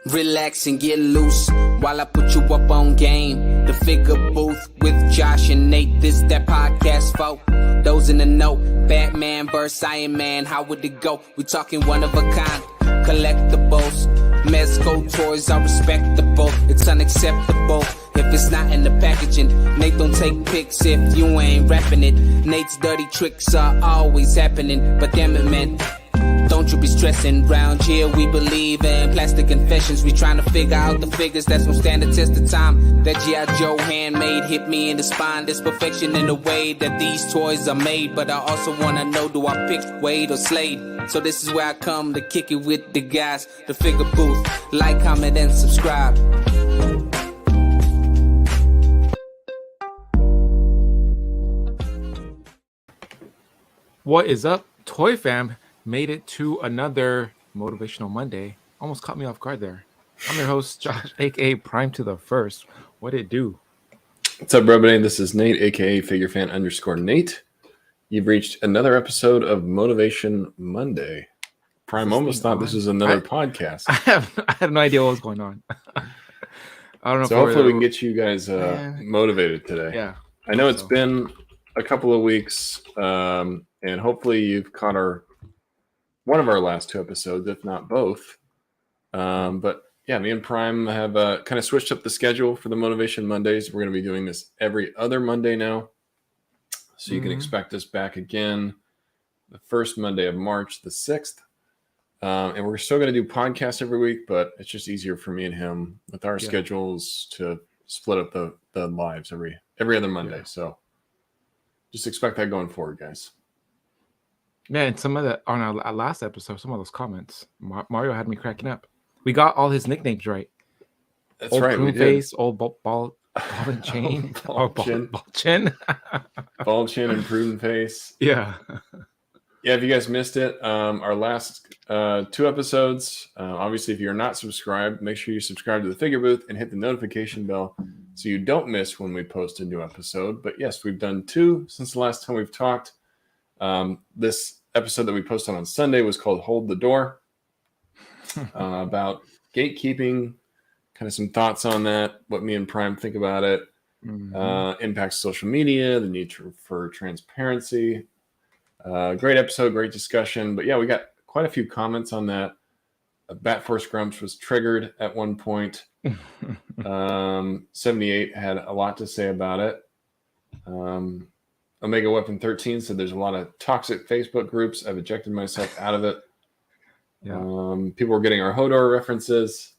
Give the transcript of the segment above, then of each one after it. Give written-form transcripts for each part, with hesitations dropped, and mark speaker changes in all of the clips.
Speaker 1: Relax and get loose while I put you up on game. The Figure Booth with Josh and Nate. This that podcast for those in the know. Batman vs. Iron Man, how would it go? We talking one of a kind, collectibles. Mezco toys are respectable. It's unacceptable if it's not in the packaging. Nate don't take pics if you ain't rapping it. Nate's dirty tricks are always happening. But damn it, man, don't you be stressing. Round here we believe in plastic confessions. We trying to figure out the figures that's gonna stand the test of time. That G.I. Joe handmade hit me in the spine. There's perfection in the way that these toys are made. But I also wanna know, do I pick Wade or Slade? So this is where I come to kick it with the guys. The Figure Booth. Like, comment, and subscribe.
Speaker 2: What is up, Toy Fam? Made it to another Motivational Monday. Almost caught me off guard there. I'm your host, Josh, aka Prime to the First. What it do?
Speaker 3: What's up, everybody? This is Nate, aka FigureFan_Nate. You've reached another episode of Motivation Monday. Prime almost thought this was another podcast.
Speaker 2: I had no idea what was going on. I don't know.
Speaker 3: So hopefully we can get you guys motivated today.
Speaker 2: Yeah.
Speaker 3: I know it's been a couple of weeks, and hopefully you've caught one of our last two episodes, if not both. But yeah, me and Prime have kind of switched up the schedule for the Motivation Mondays. We're going to be doing this every other Monday now. So you can expect us back again the first Monday of March, the 6th. And we're still going to do podcasts every week, but it's just easier for me and him with our schedules to split up the lives every other Monday. So just expect that going forward, guys.
Speaker 2: Yeah, and some of the on our last episode, some of those comments, Mario had me cracking up. We got all his nicknames right.
Speaker 3: That's
Speaker 2: old
Speaker 3: right.
Speaker 2: Prune Face, old ball and chain,
Speaker 3: ball
Speaker 2: chin,
Speaker 3: ball chin, and Prudent Face.
Speaker 2: Yeah.
Speaker 3: Yeah, if you guys missed it, our last two episodes, obviously, if you're not subscribed, make sure you subscribe to the Figure Booth and hit the notification bell so you don't miss when we post a new episode. But yes, we've done two since the last time we've talked. This episode that we posted on Sunday was called Hold the Door, about gatekeeping, kind of some thoughts on that, what me and Prime think about it, impacts of social media, the need for transparency. Great episode, great discussion. But yeah, we got quite a few comments on that. Bat Force Grumps was triggered at one point. 78 had a lot to say about it. Omega Weapon 13 said there's a lot of toxic Facebook groups. I've ejected myself out of it.
Speaker 2: Yeah.
Speaker 3: People were getting our Hodor references.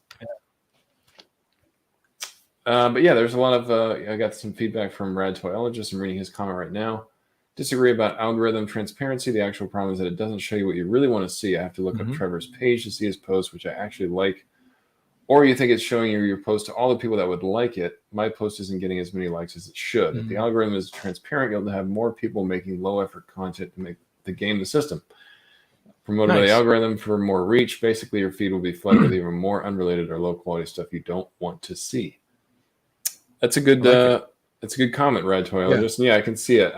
Speaker 3: But yeah, there's a lot of, I got some feedback from Rad Toyologist. I'm reading his comment right now. Disagree about algorithm transparency. The actual problem is that it doesn't show you what you really want to see. I have to look up Trevor's page to see his post, which I actually like. Or you think it's showing you your post to all the people that would like it. My post isn't getting as many likes as it should. If the algorithm is transparent, you'll have more people making low-effort content to make the game the system. Promoted by the algorithm for more reach. Basically, your feed will be flooded with even more unrelated or low-quality stuff you don't want to see. That's a good. That's a good comment, Rad Toyologist. Yeah, I can see it.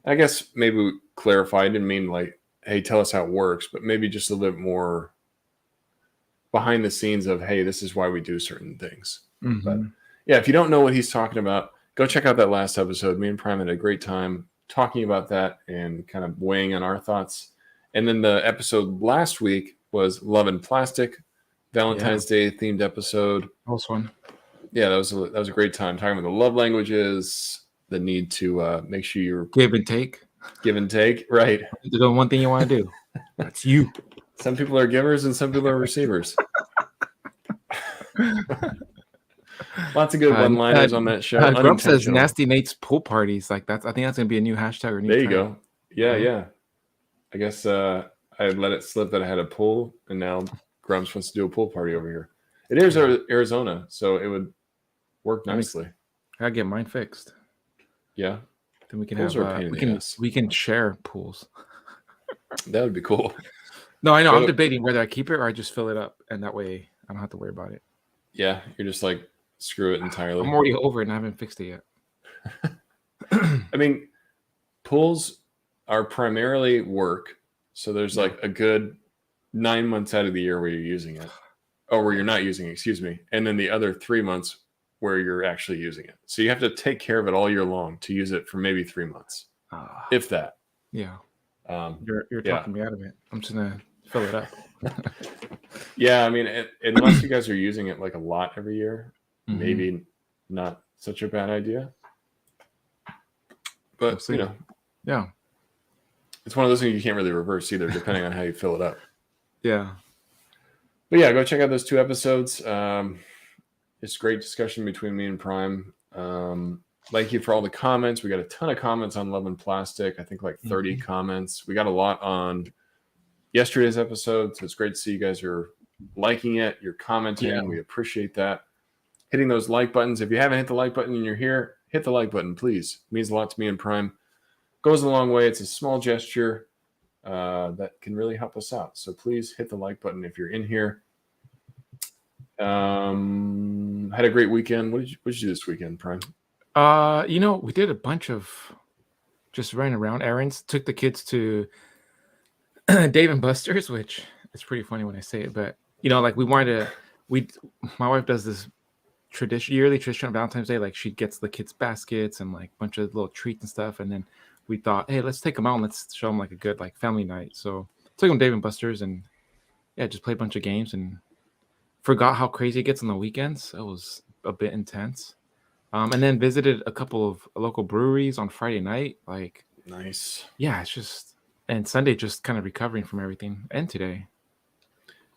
Speaker 3: I guess maybe we clarify. I didn't mean like, hey, tell us how it works, but maybe just a little bit more behind the scenes of, hey, this is why we do certain things. But yeah, if you don't know what he's talking about, go check out that last episode. Me and Prime had a great time talking about that and kind of weighing on our thoughts. And then the episode last week was Love and Plastic, Valentine's Day themed episode.
Speaker 2: That was fun.
Speaker 3: Yeah, that was a great time talking about the love languages, the need to make sure you're
Speaker 2: Give and take,
Speaker 3: right?
Speaker 2: The one thing you want to do. That's you.
Speaker 3: Some people are givers and some people are receivers. Lots of good one-liners on that show.
Speaker 2: Grump says Nasty Nate's pool parties. Like I think that's gonna be a new hashtag or new.
Speaker 3: There you go. Yeah. I guess I let it slip that I had a pool, and now Grumps wants to do a pool party over here. It is Arizona, so it would work nicely.
Speaker 2: I gotta get mine fixed.
Speaker 3: Yeah.
Speaker 2: Then we can
Speaker 3: pools
Speaker 2: have we can share pools.
Speaker 3: That would be cool.
Speaker 2: No, I know. I'm debating whether I keep it or I just fill it up, and that way I don't have to worry about it.
Speaker 3: Yeah, you're just like screw it entirely.
Speaker 2: I'm already over it and I haven't fixed it yet.
Speaker 3: I mean, pools are primarily work, so there's like a good 9 months out of the year where you're using it. or where you're not using it, excuse me, and then the other 3 months where you're actually using it. So you have to take care of it all year long to use it for maybe 3 months, if that.
Speaker 2: Yeah. You're
Speaker 3: yeah.
Speaker 2: talking me out of it. I'm just gonna fill it up.
Speaker 3: Yeah, I mean, unless you guys are using it like a lot every year, maybe not such a bad idea. But you know,
Speaker 2: yeah,
Speaker 3: it's one of those things you can't really reverse either, depending on how you fill it up.
Speaker 2: Yeah.
Speaker 3: But yeah, go check out those 2 episodes. It's great discussion between me and Prime. Thank you for all the comments. We got a ton of comments on Love and Plastic. I think like 30 comments. We got a lot on yesterday's episode. So it's great to see you guys are liking it. You're commenting.
Speaker 2: Yeah.
Speaker 3: We appreciate that. Hitting those like buttons. If you haven't hit the like button and you're here, hit the like button, please. It means a lot to me and Prime. Goes a long way. It's a small gesture that can really help us out. So please hit the like button if you're in here. Had a great weekend. What did you do this weekend, Prime?
Speaker 2: We did a bunch of just running around errands. Took the kids to Dave and Buster's, which is pretty funny when I say it, but like my wife does this yearly tradition on Valentine's Day. Like she gets the kids baskets and like a bunch of little treats and stuff. And then we thought, hey, let's take them out and let's show them like a good like family night. So took them to Dave and Buster's and just played a bunch of games and forgot how crazy it gets on the weekends. It was a bit intense. And then visited a couple of local breweries on Friday night. Like,
Speaker 3: nice.
Speaker 2: Yeah, it's just, and Sunday just kind of recovering from everything. And today.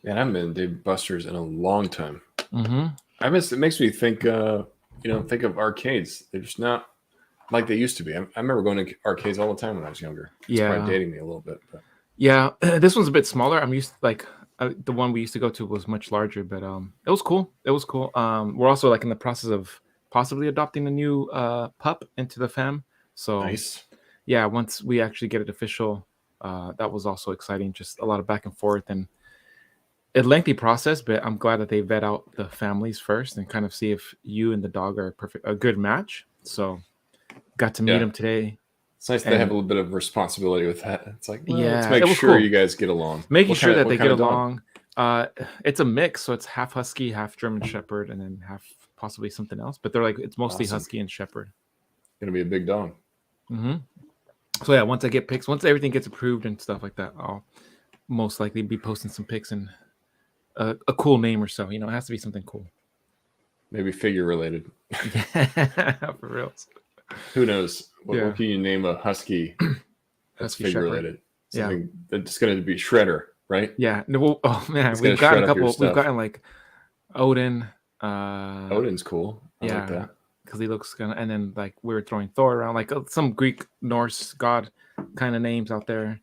Speaker 3: Man, I haven't been to Dave Buster's in a long time.
Speaker 2: Mm-hmm.
Speaker 3: It makes me think, think of arcades. They're just not like they used to be. I remember going to arcades all the time when I was younger. It's probably dating me a little bit. But.
Speaker 2: Yeah, this one's a bit smaller. I'm used to, like, the one we used to go to was much larger, but it was cool. We're also like in the process of possibly adopting a new pup into the fam. So
Speaker 3: nice.
Speaker 2: Yeah, once we actually get it official, that was also exciting. Just a lot of back and forth and a lengthy process, but I'm glad that they vet out the families first and kind of see if you and the dog are a good match. So got to meet him today.
Speaker 3: It's nice they have a little bit of responsibility with that. It's like, let's
Speaker 2: make
Speaker 3: sure cool. You guys get along.
Speaker 2: Making sure that they get along. It's a mix, so it's half husky, half German Shepherd, and then half possibly something else. But they're like, it's mostly husky and shepherd.
Speaker 3: Gonna be a big dog.
Speaker 2: Mm-hmm. So yeah, once I get pics, once everything gets approved and stuff like that, I'll most likely be posting some pics and a cool name or so. It has to be something cool.
Speaker 3: Maybe figure related.
Speaker 2: For real.
Speaker 3: Who knows? What can you name a husky that's figure related? Something that's going to be Shredder, right?
Speaker 2: Yeah. No, we've gotten a couple. We've gotten like Odin.
Speaker 3: Odin's cool. I like that.
Speaker 2: Because he looks kind of, and then like we were throwing Thor around, like some Greek Norse god kind of names out there.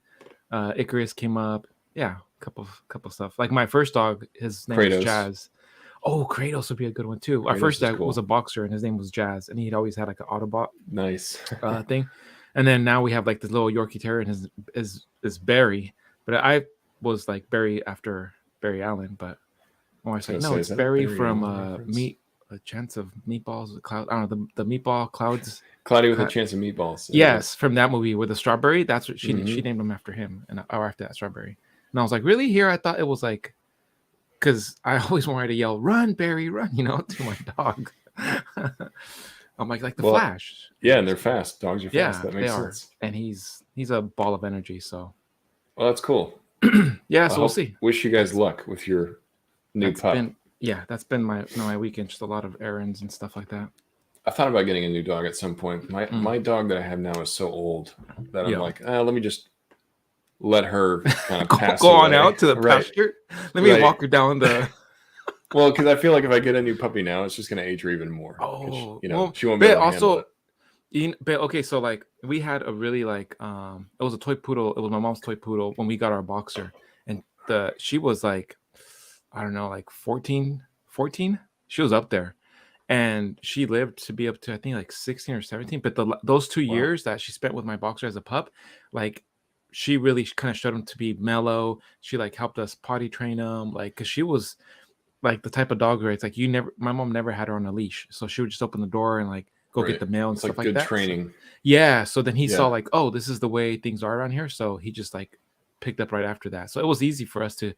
Speaker 2: Icarus came up. Yeah, couple stuff. Like my first dog, his name was Jazz. Oh, Kratos would be a good one too. Our first dog was a boxer, and his name was Jazz, and he'd always had like an Autobot.
Speaker 3: Nice
Speaker 2: thing. And then now we have like this little Yorkie Terrier, and his is Barry. But I was like Barry after Barry Allen, but I was like, no, it's Barry from A Chance of Meatballs. Cloud. I don't know the meatball clouds.
Speaker 3: Cloudy with a Chance of Meatballs.
Speaker 2: Yes, from that movie with the strawberry. That's what she named him after him, and or after that strawberry. And I was like, really? Here, I thought it was like, because I always wanted to yell, "Run, Barry, run!" To my dog. I'm like the Flash.
Speaker 3: Yeah, and they're fast. Dogs are fast. That makes sense.
Speaker 2: And he's a ball of energy. So,
Speaker 3: well, that's cool.
Speaker 2: Yeah, so we'll see.
Speaker 3: Wish you guys luck with your new pup.
Speaker 2: That's been my weekend. Just a lot of errands and stuff like that.
Speaker 3: I thought about getting a new dog at some point. My dog that I have now is so old that I'm like, let me just let her kind of pass
Speaker 2: go
Speaker 3: away.
Speaker 2: On out to the pasture. Let me walk her down the.
Speaker 3: Well, because I feel like if I get a new puppy now, it's just going to age her even more.
Speaker 2: Oh,
Speaker 3: she won't be able to handle it.
Speaker 2: But okay, so like we had a really like it was a toy poodle. It was my mom's toy poodle when we got our boxer, and she was like, I don't know, like 14. She was up there, and she lived to be up to I think like 16 or 17. But those 2 years that she spent with my boxer as a pup, like she really kind of showed him to be mellow. She like helped us potty train him, like because she was like the type of dog where it's like my mom never had her on a leash, so she would just open the door and like go get the mail and stuff like that.
Speaker 3: Good training.
Speaker 2: So then he saw like, oh, this is the way things are around here, so he just like picked up right after that. So it was easy for us to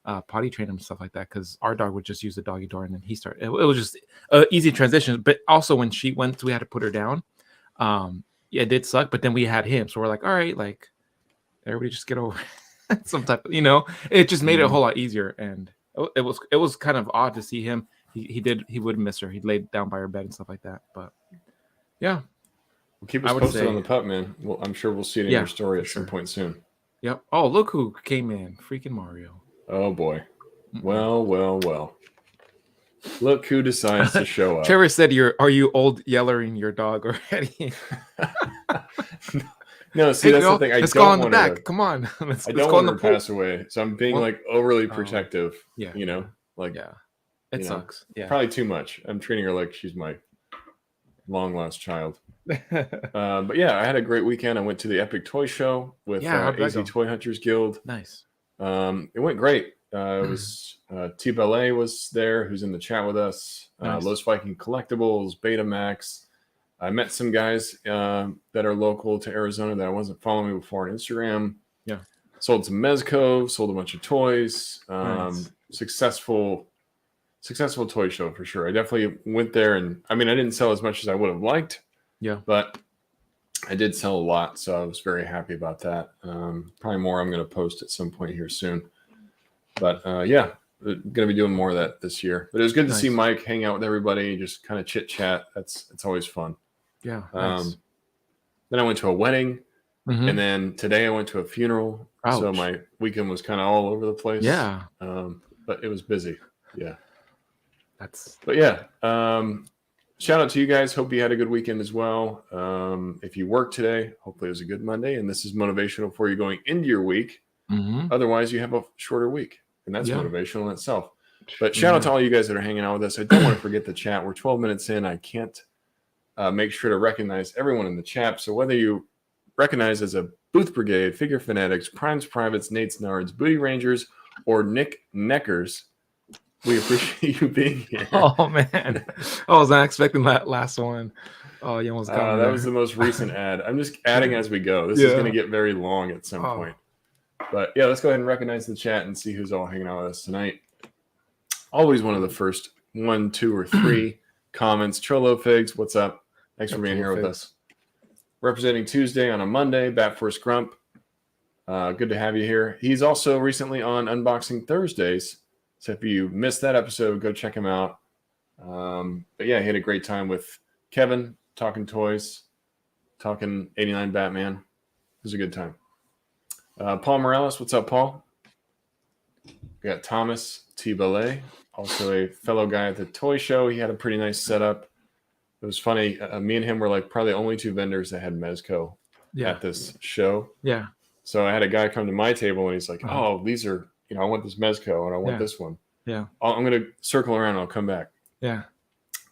Speaker 2: potty train him and stuff like that, because our dog would just use the doggy door, and then he started. It was just an easy transition. But also when she went, we had to put her down. Yeah, it did suck, but then we had him, so we're like, all right, like everybody just get over some type of, it just made it a whole lot easier. And it was kind of odd to see him. He would miss her. He'd lay down by her bed and stuff like that. But yeah.
Speaker 3: Well, keep us posted on the pup, man. Well, I'm sure we'll see it in your story at some point soon.
Speaker 2: Yep. Oh, look who came in. Freaking Mario.
Speaker 3: Oh, boy. Well. Look who decides to show up.
Speaker 2: Trevor said, "Are you old yellering your dog already?"
Speaker 3: No, see, that's the thing.
Speaker 2: Let's go on the back. Come on.
Speaker 3: I don't want her to pass away. So I'm being like overly protective.
Speaker 2: Yeah.
Speaker 3: It
Speaker 2: sucks. Yeah.
Speaker 3: Probably too much. I'm treating her like she's my long lost child. But yeah, I had a great weekend. I went to the Epic Toy Show with AZ Toy Hunters Guild.
Speaker 2: Nice.
Speaker 3: It went great. It was T Ballet was there, who's in the chat with us.
Speaker 2: Nice.
Speaker 3: Los Viking Collectibles, Betamax. I met some guys that are local to Arizona that I wasn't following before on Instagram.
Speaker 2: Yeah.
Speaker 3: Sold some Mezco, sold a bunch of toys.
Speaker 2: Nice.
Speaker 3: Successful toy show for sure. I definitely went there, and I mean, I didn't sell as much as I would have liked.
Speaker 2: Yeah.
Speaker 3: But I did sell a lot, so I was very happy about that. Probably more I'm going to post at some point here soon. But yeah, going to be doing more of that this year. But it was good to see Mike hang out with everybody, just kind of chit chat. It's always fun.
Speaker 2: Yeah. Nice.
Speaker 3: Then I went to a wedding, and then today I went to a funeral.
Speaker 2: Ouch.
Speaker 3: So my weekend was kind of all over the place.
Speaker 2: Yeah.
Speaker 3: But it was busy. Yeah.
Speaker 2: But
Speaker 3: yeah. Shout out to you guys. Hope you had a good weekend as well. If you worked today, hopefully it was a good Monday, and this is motivational for you going into your week. Otherwise, you have a shorter week, and that's motivational in itself. But shout out to all you guys that are hanging out with us. I don't want to forget the chat. We're 12 minutes in. I can't make sure to recognize everyone in the chat. So whether you recognize as a Booth Brigade, Figure Fanatics, Primes Privates, Nate's Nards, Booty Rangers, or Nick Neckers, we appreciate you being here.
Speaker 2: Oh, man. I was not expecting that last one. Oh, you almost got me
Speaker 3: that
Speaker 2: there.
Speaker 3: was the most recent ad. I'm just adding as we go. This is going to get very long at some point. But yeah, let's go ahead and recognize the chat and see who's all hanging out with us tonight. Always one of the first 1, 2, or 3 comments. Cholo Figs, what's up? Thanks for being here with us. Representing Tuesday on a Monday, Bat Force Grump. Good to have you here. He's also recently on Unboxing Thursdays. So if you missed that episode, go check him out. But yeah, he had a great time with Kevin, talking toys, talking 89 Batman. It was a good time. Paul Morales, what's up, Paul? We got Thomas T. Ballet, also a fellow guy at the toy show. He had a pretty nice setup. It was funny. Me and him were like probably the only 2 vendors that had Mezco at this show.
Speaker 2: Yeah.
Speaker 3: So I had a guy come to my table and he's like, oh, these are, I want this Mezco and I want this one.
Speaker 2: Yeah.
Speaker 3: I'm going to circle around and I'll come back.
Speaker 2: Yeah.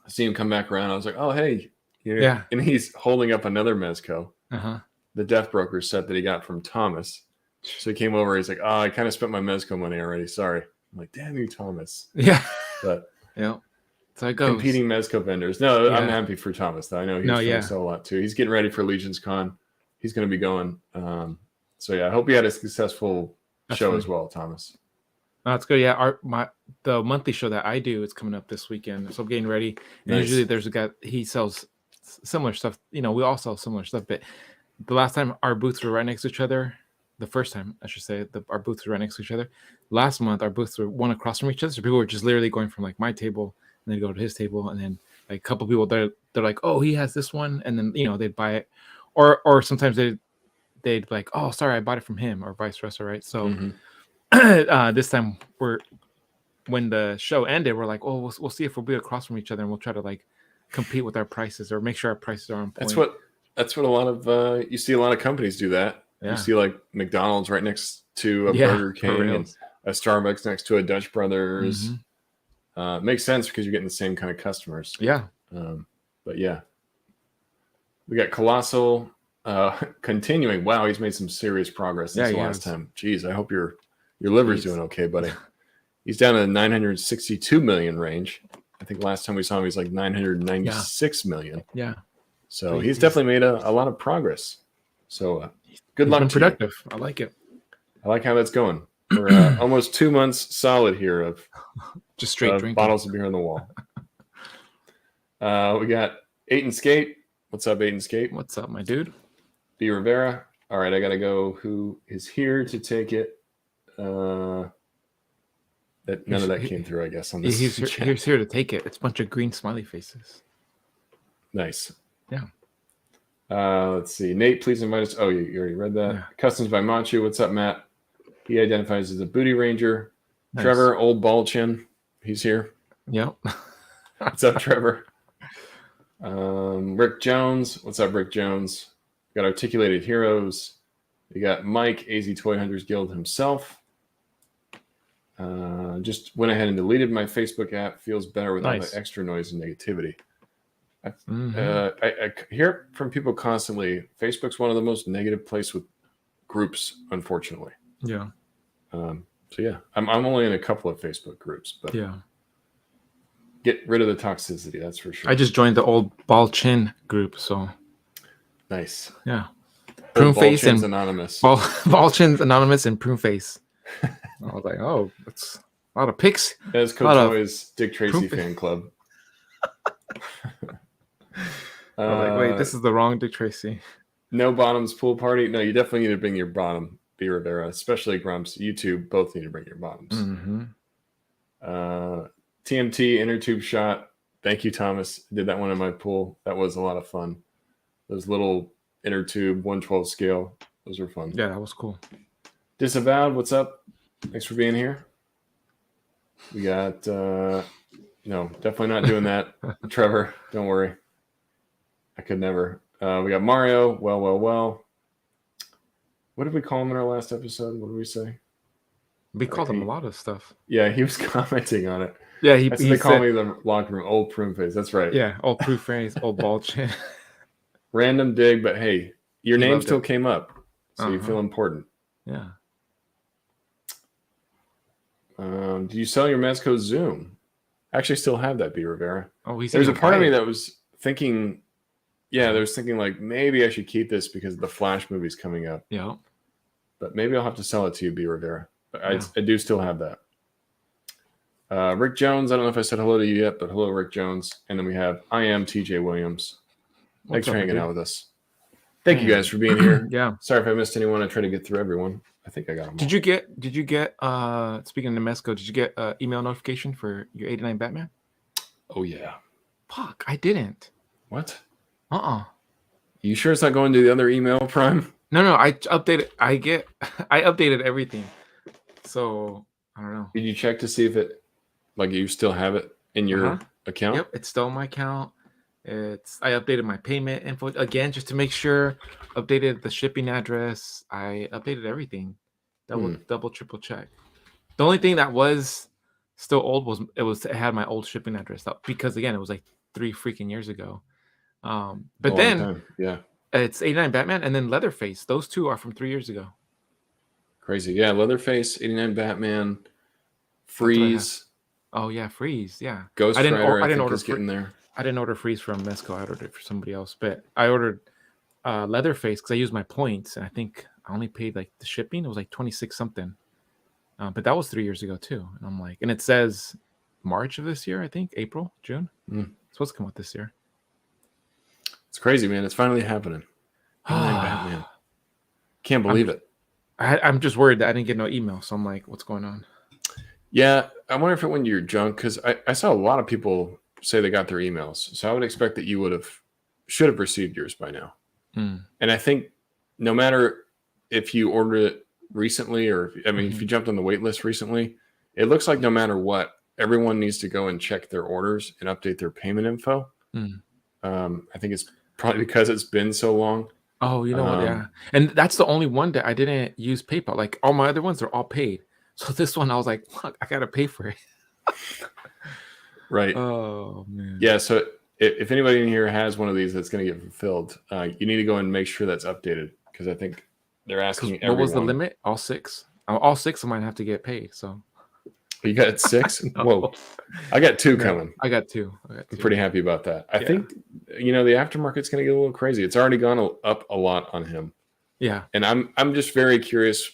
Speaker 3: I see him come back around. I was like, oh, hey. Yeah. And he's holding up another Mezco, the Death Broker set that he got from Thomas. So he came over. He's like, oh, I kind of spent my Mezco money already. Sorry. I'm like, damn you, Thomas.
Speaker 2: Yeah.
Speaker 3: But
Speaker 2: yeah. So it goes.
Speaker 3: Competing Mezco vendors. No, I'm happy for Thomas, though. I know he's trying to sell a lot, too. He's getting ready for Legion's Con. He's going to be going. So, yeah, I hope you had a successful show as well, Thomas.
Speaker 2: That's good. Yeah, the monthly show that I do is coming up this weekend, so I'm getting ready. And usually there's a guy, he sells similar stuff. We all sell similar stuff. But the last time our booths were right next to each other, the first time I should say, our booths were right next to each other. Last month our booths were one across from each other, so people were just literally going from like my table and then go to his table, and then like a couple people they're like, oh, he has this one, and then they'd buy it, or sometimes they'd like, oh, sorry, I bought it from him, or vice versa, right? So. This time when the show ended, we're like, oh, we'll see if we'll be across from each other, and we'll try to like compete with our prices or make sure our prices are on point.
Speaker 3: That's what a lot of you see a lot of companies do that.
Speaker 2: Yeah.
Speaker 3: You see like McDonald's right next to a Burger King and a Starbucks next to a Dutch Brothers. Makes sense because you're getting the same kind of customers.
Speaker 2: Yeah.
Speaker 3: But yeah, we got Colossal continuing. Wow, he's made some serious progress since the last time. Jeez, I hope your liver's doing okay, buddy. He's down in the 962 million range. I think last time we saw him, he was like 996 million.
Speaker 2: Yeah.
Speaker 3: So he's definitely made a lot of progress. So good luck to
Speaker 2: productive. I like it.
Speaker 3: I like how that's going. We're almost 2 months solid here of
Speaker 2: Just straight drinking.
Speaker 3: bottles of beer on the wall. We got Aiton Skate. What's up, Aiton Skate?
Speaker 2: What's up, my dude?
Speaker 3: B. Rivera. All right, I got to go. Who is here to take it? None of that came through, I guess, on this.
Speaker 2: He's here to take it. It's a bunch of green smiley faces.
Speaker 3: Nice.
Speaker 2: Yeah.
Speaker 3: Let's see. Nate, please invite us. Oh, you already read that. Yeah. Customs by Machu. What's up, Matt? He identifies as a booty ranger. Nice. Trevor, old ball chin. He's here.
Speaker 2: Yep.
Speaker 3: What's up, Trevor? Rick Jones. What's up, Rick Jones? We got Articulated Heroes. We got Mike, AZ Toy Hunters Guild himself. Just went ahead and deleted my Facebook app. Feels better with all the extra noise and negativity. I hear from people constantly, Facebook's one of the most negative places with groups, unfortunately.
Speaker 2: Yeah.
Speaker 3: So yeah, I'm only in a couple of Facebook groups, but
Speaker 2: yeah,
Speaker 3: get rid of the toxicity. That's for sure.
Speaker 2: I just joined the old ball chin group, so
Speaker 3: nice.
Speaker 2: Yeah, prune face and
Speaker 3: anonymous.
Speaker 2: Ball chins anonymous and prune face. I was like, oh, that's a lot of pics.
Speaker 3: That's Coach Toy's Dick Tracy fan club.
Speaker 2: I was like, wait, this is the wrong Dick Tracy.
Speaker 3: No bottoms pool party. No, you definitely need to bring your bottom, B. Rivera, especially Grumps. You two both need to bring your bottoms.
Speaker 2: Mm-hmm.
Speaker 3: TMT inner tube shot. Thank you, Thomas. I did that one in my pool. That was a lot of fun. Those little inner tube 112 scale. Those were fun.
Speaker 2: Yeah, that was cool.
Speaker 3: Disavowed, what's up? Thanks for being here. We got no, definitely not doing that. Trevor, don't worry. I could never. We got Mario. Well. What did we call him in our last episode? What did we say?
Speaker 2: We called him a lot of stuff.
Speaker 3: Yeah, he was commenting on it.
Speaker 2: Yeah,
Speaker 3: they call me the locker room old prune face. That's right.
Speaker 2: Yeah, old prune face, old ball chin.
Speaker 3: Random dig, but hey, your name still came up, so you feel important.
Speaker 2: Yeah.
Speaker 3: Did you sell your Mezco Zoom? I actually still have that, B. Rivera.
Speaker 2: Oh,
Speaker 3: there's a part of me that was thinking, like maybe I should keep this because the Flash movie's coming up.
Speaker 2: Yeah.
Speaker 3: But maybe I'll have to sell it to you, B. Rivera. But I do still have that. Rick Jones, I don't know if I said hello to you yet, but hello, Rick Jones. And then we have I am TJ Williams. Thanks for hanging out with us. Thank you guys for being here.
Speaker 2: Yeah.
Speaker 3: Sorry if I missed anyone. I tried to get through everyone. I think I got them.
Speaker 2: Did you get speaking of Nemesco, did you get email notification for your 89 Batman?
Speaker 3: Oh yeah.
Speaker 2: Fuck, I didn't.
Speaker 3: What?
Speaker 2: You
Speaker 3: sure it's not going to the other email, Prime?
Speaker 2: No, I updated. I updated everything. So I don't know.
Speaker 3: Did you check to see if it, like, you still have it in your account?
Speaker 2: Yep, it's still in my account. I updated my payment info again just to make sure. Updated the shipping address. I updated everything. Double, triple check. The only thing that was still old was it had my old shipping address because again it was like 3 freaking years ago. But then it's 89 Batman and then Leatherface. Those two are from 3 years ago.
Speaker 3: Crazy, yeah. Leatherface, 89 Batman, Freeze.
Speaker 2: Oh yeah, Freeze. Yeah,
Speaker 3: Ghost Rider. I didn't order getting there.
Speaker 2: I didn't order Freeze from Mezco. I ordered it for somebody else, but I ordered Leatherface because I used my points, and I think I only paid like the shipping. It was like 26 something, but that was 3 years ago too. And I'm like, and it says March of this year, I think April, June. It's supposed to come out this year.
Speaker 3: It's crazy, man. It's finally happening. Batman. Can't believe it.
Speaker 2: I'm just worried that I didn't get no email, so I'm like, what's going on?
Speaker 3: Yeah, I wonder if it went to your junk because I saw a lot of people say they got their emails, so I would expect that you should have received yours by now. And I think no matter if you ordered it recently or if you jumped on the wait list recently, it looks like no matter what, everyone needs to go and check their orders and update their payment info. I think it's probably because it's been so long.
Speaker 2: Oh, you know what? Yeah, and that's the only one that I didn't use PayPal. Like all my other ones, they're all paid. So this one, I was like, fuck, I gotta pay for it.
Speaker 3: Right.
Speaker 2: Oh man.
Speaker 3: Yeah. So if anybody in here has one of these that's going to get fulfilled, you need to go and make sure that's updated because I think they're asking everyone.
Speaker 2: What was the limit? All 6. All 6 of mine have to get paid. So
Speaker 3: you got 6? Whoa! I got 2 coming.
Speaker 2: I got 2.
Speaker 3: I'm pretty happy about that. I think the aftermarket's going to get a little crazy. It's already gone up a lot on him.
Speaker 2: Yeah.
Speaker 3: And I'm just very curious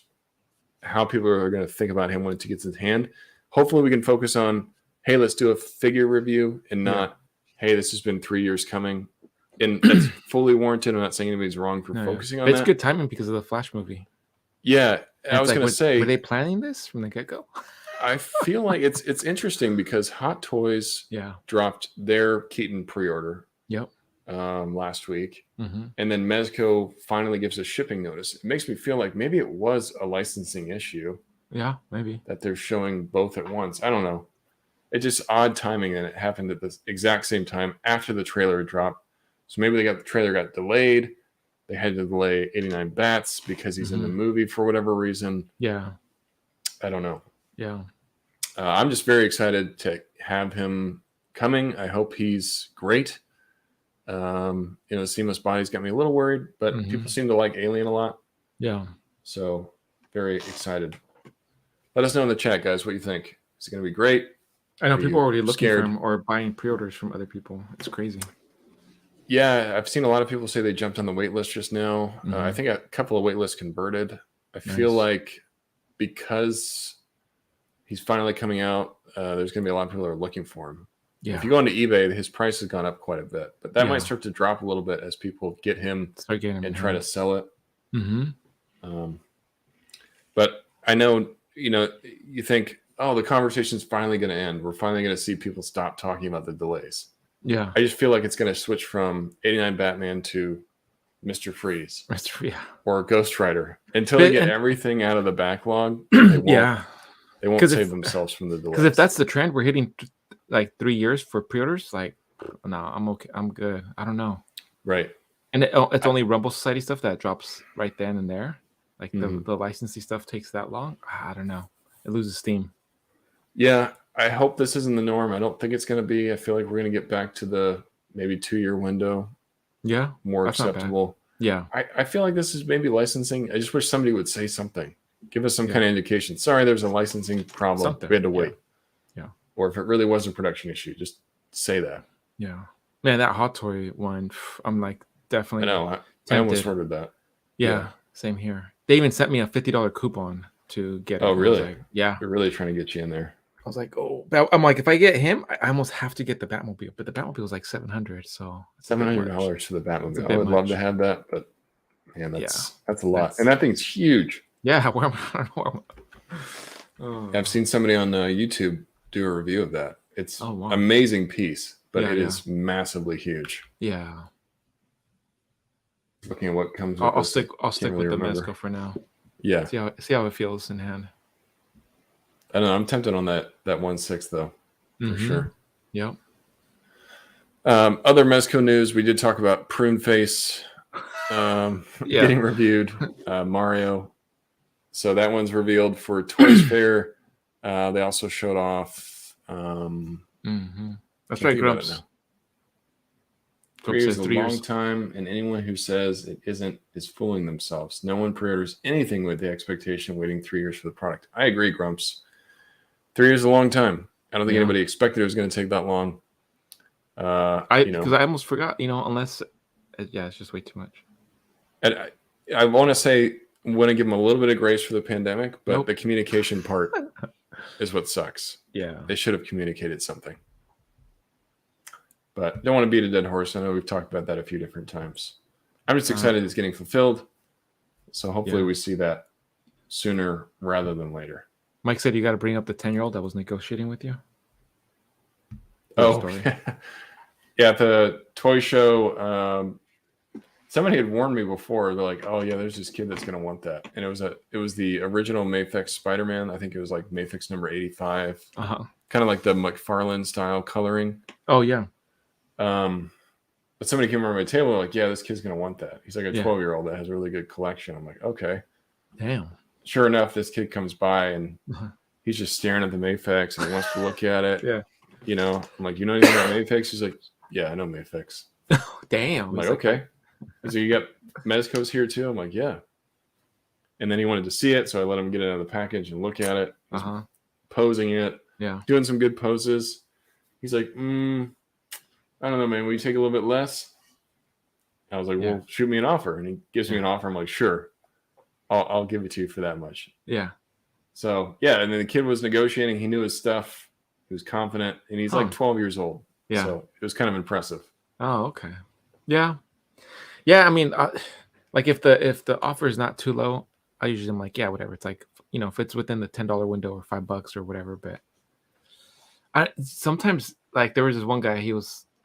Speaker 3: how people are going to think about him once he gets his hand. Hopefully we can focus on, hey, let's do a figure review and not, hey, this has been 3 years coming. And that's fully warranted. I'm not saying anybody's wrong for focusing on
Speaker 2: it's
Speaker 3: that.
Speaker 2: good timing because of the Flash movie.
Speaker 3: Yeah. I was going to say,
Speaker 2: were they planning this from the get-go?
Speaker 3: I feel like it's interesting because Hot Toys dropped their Keaton pre-order last week. And then Mezco finally gives a shipping notice. It makes me feel like maybe it was a licensing issue.
Speaker 2: Yeah, maybe.
Speaker 3: That they're showing both at once. I don't know. It's just odd timing, and it happened at the exact same time after the trailer dropped. So maybe the trailer got delayed. They had to delay 89 Bats because he's in the movie for whatever reason.
Speaker 2: Yeah.
Speaker 3: I don't know.
Speaker 2: Yeah.
Speaker 3: I'm just very excited to have him coming. I hope he's great. Seamless Body's got me a little worried, but people seem to like Alien a lot.
Speaker 2: Yeah.
Speaker 3: So very excited. Let us know in the chat, guys, what you think. Is it going to be great?
Speaker 2: I know people are already looking for him or buying pre-orders from other people. It's crazy.
Speaker 3: Yeah, I've seen a lot of people say they jumped on the wait list just now. I think a couple of wait lists converted. I feel like because he's finally coming out, there's going to be a lot of people that are looking for him. Yeah. If you go onto eBay, his price has gone up quite a bit, but that might start to drop a little bit as people get him and try to sell it. But I know, you think, oh, the conversation's finally going to end. We're finally going to see people stop talking about the delays.
Speaker 2: Yeah.
Speaker 3: I just feel like it's going to switch from 89 Batman to Mr. Freeze or Ghost Rider until they get everything out of the backlog. They won't save themselves from the delays.
Speaker 2: Because if that's the trend, we're hitting like 3 years for pre-orders. Like, no, I'm okay. I'm good. I don't know.
Speaker 3: Right.
Speaker 2: And it's only Rumble Society stuff that drops right then and there. Like the licensing stuff takes that long. I don't know. It loses steam.
Speaker 3: Yeah. I hope this isn't the norm. I don't think it's going to be. I feel like we're going to get back to the maybe 2-year window.
Speaker 2: Yeah.
Speaker 3: More acceptable.
Speaker 2: Yeah.
Speaker 3: I feel like this is maybe licensing. I just wish somebody would say something. Give us some kind of indication. Sorry, there's a licensing problem. We had to wait.
Speaker 2: Yeah.
Speaker 3: Or if it really was a production issue, just say that.
Speaker 2: Yeah. Man, that Hot Toy one, I'm like definitely.
Speaker 3: I know. I almost ordered that.
Speaker 2: Yeah. Same here. They even sent me a $50 coupon to get it.
Speaker 3: Oh, really?
Speaker 2: Like, yeah.
Speaker 3: They're really trying to get you in there.
Speaker 2: I was like, oh, I'm like, if I get him, I almost have to get the Batmobile, but the Batmobile is like $700, so
Speaker 3: $700 for the Batmobile. I would love to have that, but man, that's a lot, and that thing's huge.
Speaker 2: Yeah, I don't know.
Speaker 3: I've seen somebody on YouTube do a review of that. It's amazing piece, but it is massively huge.
Speaker 2: Yeah.
Speaker 3: Looking at what comes.
Speaker 2: I'll stick with the Mezco for now.
Speaker 3: Yeah.
Speaker 2: See how it feels in hand.
Speaker 3: I don't know. I'm tempted on that 1/6 though, for sure.
Speaker 2: Yep.
Speaker 3: Other Mezco news. We did talk about Prune Face getting reviewed. Mario. So that one's revealed for Toys Fair. They also showed off.
Speaker 2: That's right, Grumps.
Speaker 3: 3 years is a long time, and anyone who says it isn't is fooling themselves. No one pre-orders anything with the expectation of waiting 3 years for the product. I agree, Grumps. 3 years is a long time. I don't think anybody expected it was going to take that long.
Speaker 2: Because I almost forgot, unless, it's just way too much.
Speaker 3: And I want to give them a little bit of grace for the pandemic, but the communication part is what sucks.
Speaker 2: Yeah.
Speaker 3: They should have communicated something. But don't want to beat a dead horse. I know we've talked about that a few different times. I'm just excited it's getting fulfilled. So hopefully we see that sooner rather than later.
Speaker 2: Mike said you got to bring up the 10-year-old that was negotiating with you.
Speaker 3: Yeah, at the toy show, somebody had warned me before. They're like, "Oh yeah, there's this kid that's gonna want that," and it was the original Mafex Spider-Man. I think it was like Mafex number 85, kind of like the McFarlane style coloring.
Speaker 2: Oh yeah.
Speaker 3: But somebody came over my table like, "Yeah, this kid's gonna want that." He's like a 12-year-old that has a really good collection. I'm like, okay.
Speaker 2: Damn.
Speaker 3: Sure enough, this kid comes by and he's just staring at the Mafex and he wants to look at it.
Speaker 2: Yeah.
Speaker 3: I'm like, you know anything about Mafex? He's like, yeah, I know Mafex.
Speaker 2: Damn.
Speaker 3: I'm like, okay. So you got Mezco's here too? I'm like, yeah. And then he wanted to see it, so I let him get it out of the package and look at it. Posing it.
Speaker 2: Yeah.
Speaker 3: Doing some good poses. He's like, I don't know, man. Will you take a little bit less? I was like, well, shoot me an offer. And he gives me an offer. I'm like, sure. I'll give it to you for that much.
Speaker 2: Yeah.
Speaker 3: So yeah, and then the kid was negotiating. He knew his stuff. He was confident, and he's like 12 years old.
Speaker 2: Yeah.
Speaker 3: So it was kind of impressive.
Speaker 2: Oh, okay. Yeah. Yeah. I mean, like if the offer is not too low, I usually am like, yeah, whatever. It's like, if it's within the $10 window or $5 or whatever. But I sometimes, like, there was this one guy.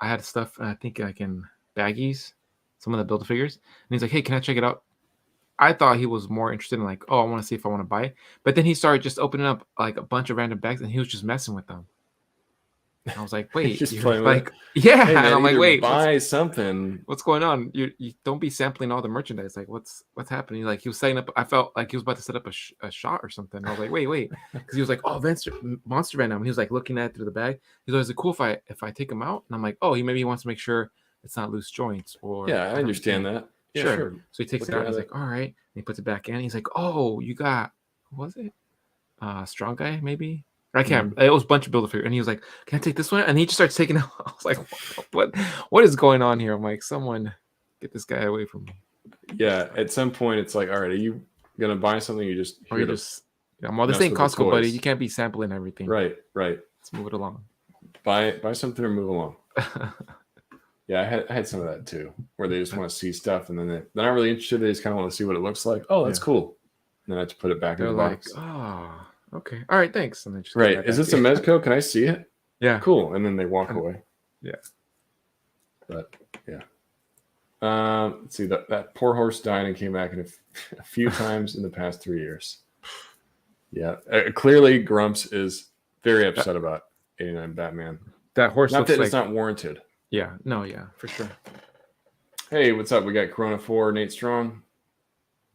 Speaker 2: I had stuff, I think, like in baggies, some of the Build-A-Figures, and he's like, hey, can I check it out? I thought he was more interested in like, oh, I want to see if I want to buy it. But then he started just opening up like a bunch of random bags, and he was just messing with them. And I was like, wait,
Speaker 3: Just
Speaker 2: you're
Speaker 3: playing with
Speaker 2: like,
Speaker 3: it.
Speaker 2: yeah.
Speaker 3: Hey, man,
Speaker 2: And I'm like,
Speaker 3: either
Speaker 2: wait,
Speaker 3: buy something.
Speaker 2: what's going on? You don't be sampling all the merchandise. Like, what's happening? Like, he was setting up. I felt like he was about to set up a shot or something. And I was like, wait, because he was like, oh, Monster Venom. And he was like looking at it through the bag. He's always like, cool if I take him out. And I'm like, oh, maybe he wants to make sure it's not loose joints or.
Speaker 3: Yeah, I understand that. Yeah,
Speaker 2: sure. So he takes it out. He's like, all right. And he puts it back in. He's like, oh, you got, who was it? Strong Guy, maybe? I can't. It was a bunch of Build-A-Figure. And he was like, can I take this one? And he just starts taking it. I was like, what is going on here? I'm like, someone get this guy away from me.
Speaker 3: Yeah, at some point it's like, all right, are you gonna buy something? You just
Speaker 2: Or you just well, this ain't Costco, buddy. You can't be sampling everything.
Speaker 3: Right.
Speaker 2: Let's move it along.
Speaker 3: Buy something or move along. Yeah, I had some of that too, where they just want to see stuff and then they're not really interested. They just kind of want to see what it looks like. Oh, that's cool. And then I have to put it back in the box.
Speaker 2: Oh, okay. All right, thanks. And then just
Speaker 3: right. Is this a Mezco? Can I see it?
Speaker 2: Yeah.
Speaker 3: Cool. And then they walk away.
Speaker 2: Yeah.
Speaker 3: But yeah. Let's see, that poor horse died and came back a few times in the past 3 years. Yeah. Clearly Grumps is very upset about 89 Batman.
Speaker 2: That horse
Speaker 3: not
Speaker 2: looks
Speaker 3: that
Speaker 2: like
Speaker 3: it's not warranted.
Speaker 2: Yeah, no, yeah, for sure.
Speaker 3: Hey, what's up? We got Corona 4, Nate Strong.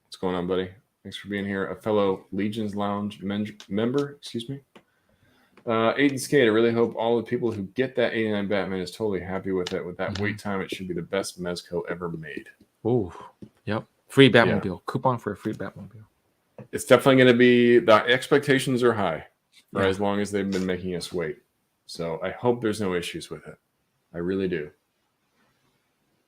Speaker 3: What's going on, buddy? Thanks for being here. A fellow Legion's Lounge member, excuse me. Aiden Skate, I really hope all the people who get that 89 Batman is totally happy with it. With that wait time, it should be the best Mezco ever made.
Speaker 2: Oh, yep. Free Batmobile. Yeah. Coupon for a free Batmobile.
Speaker 3: It's definitely going to be, the expectations are high for as long as they've been making us wait. So I hope there's no issues with it. I really do.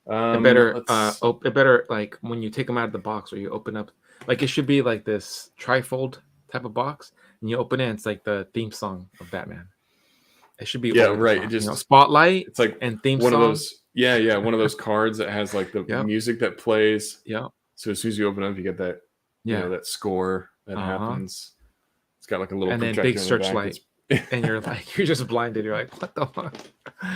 Speaker 2: It better like when you take them out of the box or you open up, like it should be like this trifold type of box, and you open it, it's like the theme song of Batman. It should be
Speaker 3: right. It just
Speaker 2: spotlight.
Speaker 3: It's like
Speaker 2: and theme
Speaker 3: one
Speaker 2: song.
Speaker 3: Of those. Yeah, one of those cards that has like the music that plays.
Speaker 2: Yeah.
Speaker 3: So as soon as you open up, you get that. That score that happens. It's got like a little
Speaker 2: and then big searchlight. And you're just blinded. You're like, what the fuck?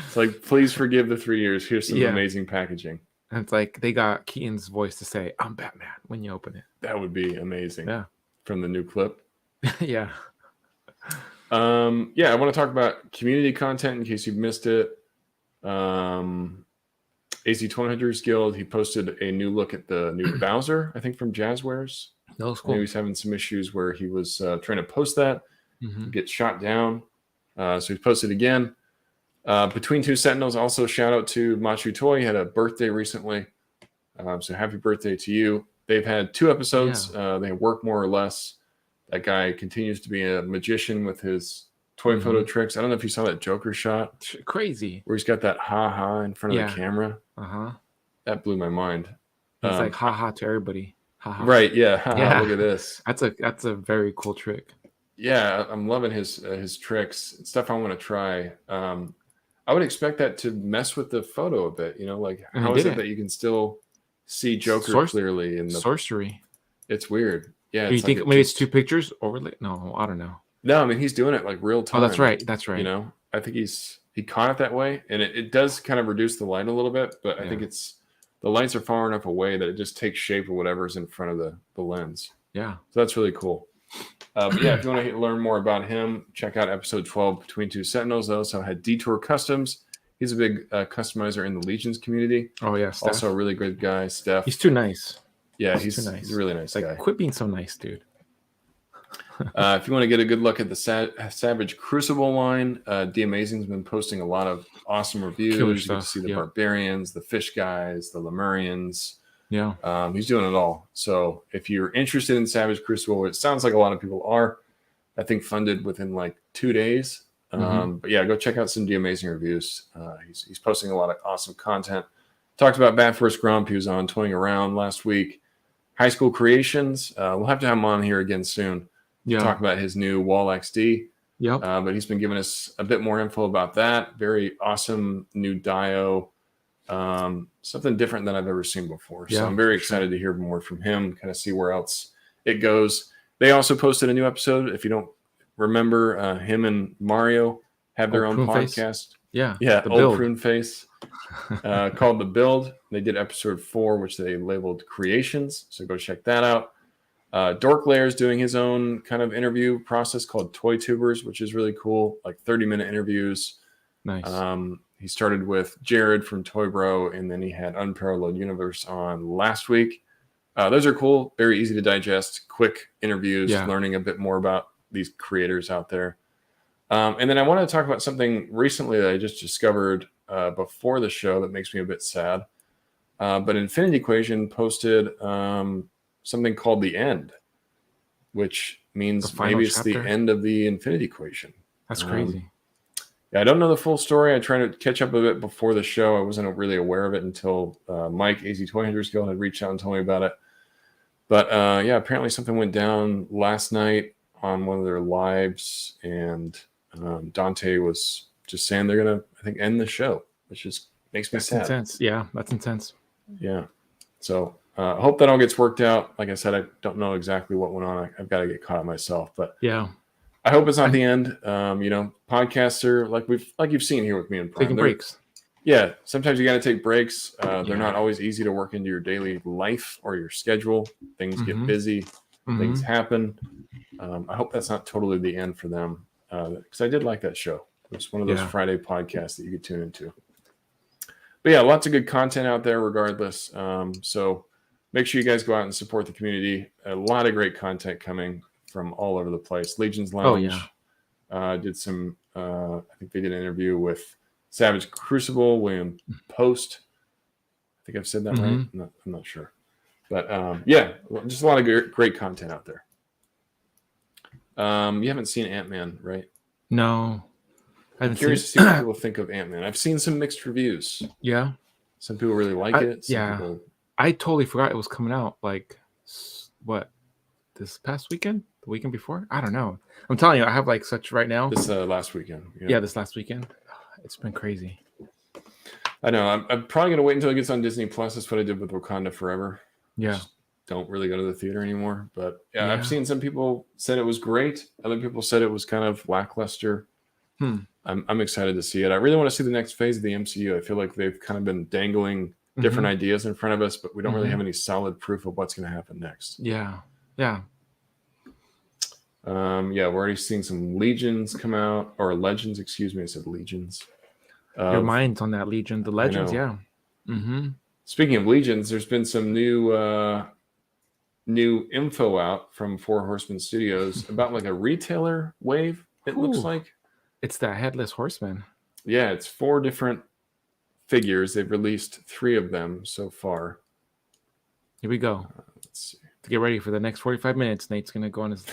Speaker 3: It's like, please forgive the 3 years. Here's some amazing packaging.
Speaker 2: And it's like they got Keaton's voice to say, I'm Batman when you open it.
Speaker 3: That would be amazing.
Speaker 2: Yeah. From
Speaker 3: the new clip.
Speaker 2: Yeah.
Speaker 3: I want to talk about community content in case you missed it. AC20 Hunters Guild, he posted a new look at the new Bowser, I think from Jazzwares.
Speaker 2: That was cool.
Speaker 3: He was having some issues where he was trying to post that. Get shot down. So he posted again. Between Two Sentinels, also shout out to Machu Toy. He had a birthday recently. So happy birthday to you. They've had 2 episodes. They work more or less. That guy continues to be a magician with his toy photo tricks. I don't know if you saw that Joker shot.
Speaker 2: Crazy.
Speaker 3: Where he's got that ha-ha in front of the camera.
Speaker 2: Uh-huh.
Speaker 3: That blew my mind.
Speaker 2: It's like ha-ha to everybody. Ha-ha.
Speaker 3: Right, yeah. Ha-ha, look at this.
Speaker 2: That's a very cool trick.
Speaker 3: Yeah, I'm loving his tricks. It's stuff I want to try. I would expect that to mess with the photo a bit. Like how is it that you can still see Joker clearly in the
Speaker 2: sorcery?
Speaker 3: It's weird. Yeah.
Speaker 2: Do you think maybe it's 2 pictures overlaid? No, I don't know.
Speaker 3: No, I mean he's doing it like real time.
Speaker 2: Oh, that's right. That's right.
Speaker 3: I think he caught it that way, and it does kind of reduce the light a little bit, but I think it's the lights are far enough away that it just takes shape of whatever's in front of the lens.
Speaker 2: Yeah.
Speaker 3: So that's really cool. But yeah, if you want to learn more about him, check out episode 12, Between Two Sentinels. I also had Detour Customs. He's a big customizer in the Legions community.
Speaker 2: Oh, yeah. Steph.
Speaker 3: Also a really good guy, Steph.
Speaker 2: He's too nice.
Speaker 3: Yeah, he's too nice. He's a really nice guy.
Speaker 2: Quit being so nice, dude.
Speaker 3: If you want to get a good look at the Savage Crucible line, D Amazing's been posting a lot of awesome reviews. You get to see the Barbarians, the Fish Guys, the Lemurians.
Speaker 2: Yeah.
Speaker 3: He's doing it all. So if you're interested in Savage Crucible, which it sounds like a lot of people are, I think funded within like 2 days. But yeah, go check out some D Amazing reviews. He's posting a lot of awesome content. Talked about Bat vs. Grump. He was on Toying Around last week. High School Creations. We'll have to have him on here again soon.
Speaker 2: Yeah.
Speaker 3: talk about his new Wall XD.
Speaker 2: Yep.
Speaker 3: But he's been giving us a bit more info about that. Very awesome new Dio. Something different than I've ever seen before. So I'm very excited to hear more from him, kind of see where else it goes. They also posted a new episode. If you don't remember, him and Mario have their own podcast.
Speaker 2: Yeah.
Speaker 3: The old Prune Face called The Build. They did episode 4, which they labeled Creations. So go check that out. Dork Lair is doing his own kind of interview process called Toy Tubers, which is really cool. Like 30-minute interviews.
Speaker 2: Nice.
Speaker 3: He started with Jared from Toy Bro, and then he had Unparalleled Universe on last week. Those are cool. Very easy to digest. Quick interviews, learning a bit more about these creators out there. And then I wanted to talk about something recently that I just discovered before the show that makes me a bit sad. But Infinity Equation posted something called The End, which means maybe it's the end of the Infinity Equation.
Speaker 2: That's crazy.
Speaker 3: I don't know the full story. I tried to catch up a bit before the show. I wasn't really aware of it until Mike, AZ Toy Hunters Guild, had reached out and told me about it. But apparently something went down last night on one of their lives, and Dante was just saying they're going to, I think, end the show, which just makes me sad.
Speaker 2: Intense. Yeah, that's intense.
Speaker 3: Yeah. So I hope that all gets worked out. Like I said, I don't know exactly what went on. I've got to get caught up myself. But
Speaker 2: yeah,
Speaker 3: I hope it's not the end. Podcasts are like you've seen here with me and Prime.
Speaker 2: Taking breaks.
Speaker 3: Yeah, sometimes you got to take breaks. They're not always easy to work into your daily life or your schedule. Things get busy. Things happen. I hope that's not totally the end for them, because I did like that show. It's one of those Friday podcasts that you could tune into. But yeah, lots of good content out there regardless. So make sure you guys go out and support the community. A lot of great content coming from all over the place. Legion's Lounge did some, I think they did an interview with Savage Crucible, William Post. I think I've said that right. I'm not sure. But just a lot of great content out there. You haven't seen Ant-Man, right?
Speaker 2: No.
Speaker 3: I'm curious to see what people think of Ant-Man. I've seen some mixed reviews.
Speaker 2: Yeah.
Speaker 3: Some people really like it. People...
Speaker 2: I totally forgot it was coming out. Like, what? This past weekend? The weekend before? I don't know. I'm telling you, I have like such right now.
Speaker 3: This last weekend.
Speaker 2: Yeah, this last weekend. It's been crazy.
Speaker 3: I know. I'm probably going to wait until it gets on Disney Plus. That's what I did with Wakanda Forever.
Speaker 2: Yeah.
Speaker 3: Just don't really go to the theater anymore. But yeah, I've seen some people said it was great. Other people said it was kind of lackluster. I'm excited to see it. I really want to see the next phase of the MCU. I feel like they've kind of been dangling different ideas in front of us, but we don't really have any solid proof of what's going to happen next.
Speaker 2: Yeah. Yeah.
Speaker 3: We're already seeing some Legions come out, or Legends, excuse me. I said Legions.
Speaker 2: Your mind's on that Legion. The Legends, yeah.
Speaker 3: Speaking of Legions, there's been some new info out from Four Horsemen Studios about like a retailer wave, it looks like.
Speaker 2: It's the Headless Horseman.
Speaker 3: Yeah, it's 4 different figures. They've released 3 of them so far.
Speaker 2: Here we go.
Speaker 3: Let's see.
Speaker 2: To get ready for the next 45 minutes, Nate's going to go on his...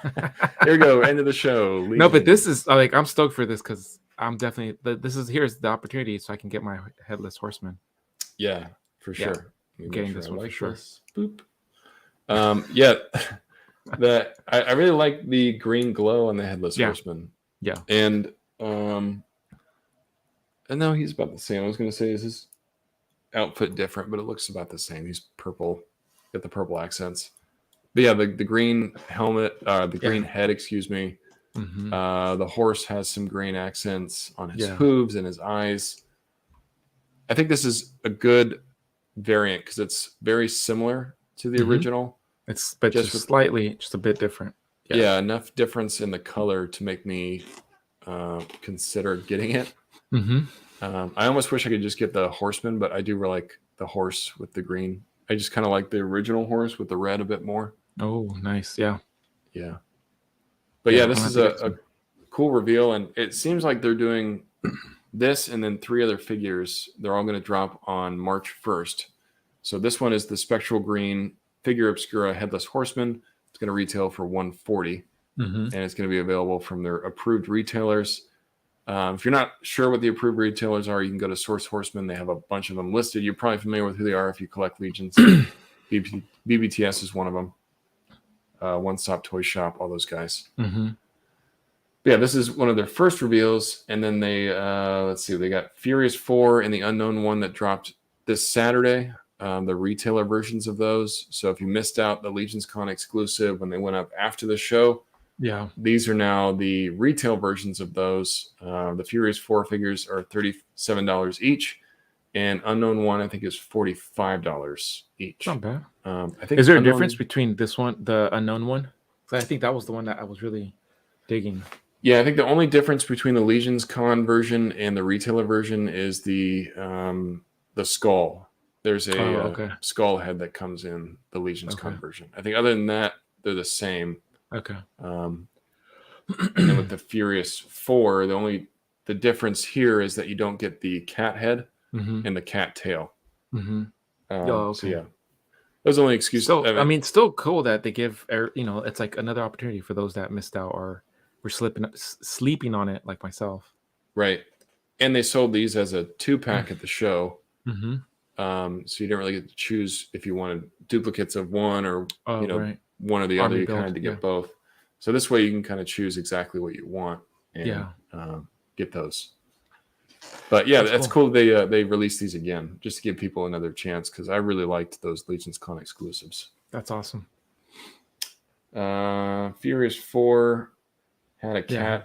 Speaker 3: Here we go. End of the show. Legion.
Speaker 2: No, but this is like, I'm stoked for this because I'm definitely, here's the opportunity so I can get my Headless Horseman.
Speaker 3: Yeah, for sure.
Speaker 2: Getting this one for sure.
Speaker 3: Boop. I really like the green glow on the Headless Horseman.
Speaker 2: Yeah.
Speaker 3: And no, he's about the same. I was going to say, is his outfit different? But it looks about the same. He's purple, got the purple accents. But yeah, the green helmet, the green head, excuse me. The horse has some green accents on his hooves and his eyes. I think this is a good variant because it's very similar to the original.
Speaker 2: It's but just a bit different.
Speaker 3: Yeah, enough difference in the color to make me consider getting it. I almost wish I could just get the Horseman, but I do like the horse with the green. I just kind of like the original horse with the red a bit more.
Speaker 2: Oh, nice. Yeah.
Speaker 3: But this is a cool reveal, and it seems like they're doing this and then 3 other figures. They're all going to drop on March 1st. So this one is the Spectral Green Figure Obscura Headless Horseman. It's going to retail for $140, and it's going to be available from their approved retailers. If you're not sure what the approved retailers are, you can go to Source Horseman. They have a bunch of them listed. You're probably familiar with who they are if you collect Legions. BBTS is one of them. One Stop Toy Shop, all those guys.
Speaker 2: Mm-hmm.
Speaker 3: But yeah, this is one of their first reveals, and then they let's see, they got Furious 4 and the Unknown One that dropped this Saturday. The retailer versions of those. So if you missed out the Legions Con exclusive when they went up after the show,
Speaker 2: Yeah.
Speaker 3: these are now the retail versions of those. The Furious 4 figures are $37 each, and Unknown One I think is $45 each.
Speaker 2: Not bad.
Speaker 3: I think
Speaker 2: Is there a
Speaker 3: Unknown-
Speaker 2: difference between this one, the Unknown One? 'Cause I think that was the one that I was really digging.
Speaker 3: Yeah, I think the only difference between the Legions Con version and the retailer version is the skull. There's a skull head that comes in the Legions Con version. I think other than that, they're the same.
Speaker 2: Okay.
Speaker 3: And then with the Furious 4, the difference here is that you don't get the cat head and the cat tail.
Speaker 2: Mm-hmm.
Speaker 3: So yeah, those are only excuses.
Speaker 2: So I mean, still cool that they give it's like another opportunity for those that missed out or were sleeping on it, like myself.
Speaker 3: Right, and they sold these as a 2-pack at the show.
Speaker 2: Mm-hmm.
Speaker 3: So you didn't really get to choose if you wanted duplicates of one or one or the other. You kind of had to get both. So this way you can kind of choose exactly what you want and get those. But yeah, that's cool. They released these again just to give people another chance because I really liked those Legions Con exclusives.
Speaker 2: That's awesome.
Speaker 3: Furious 4 had a cat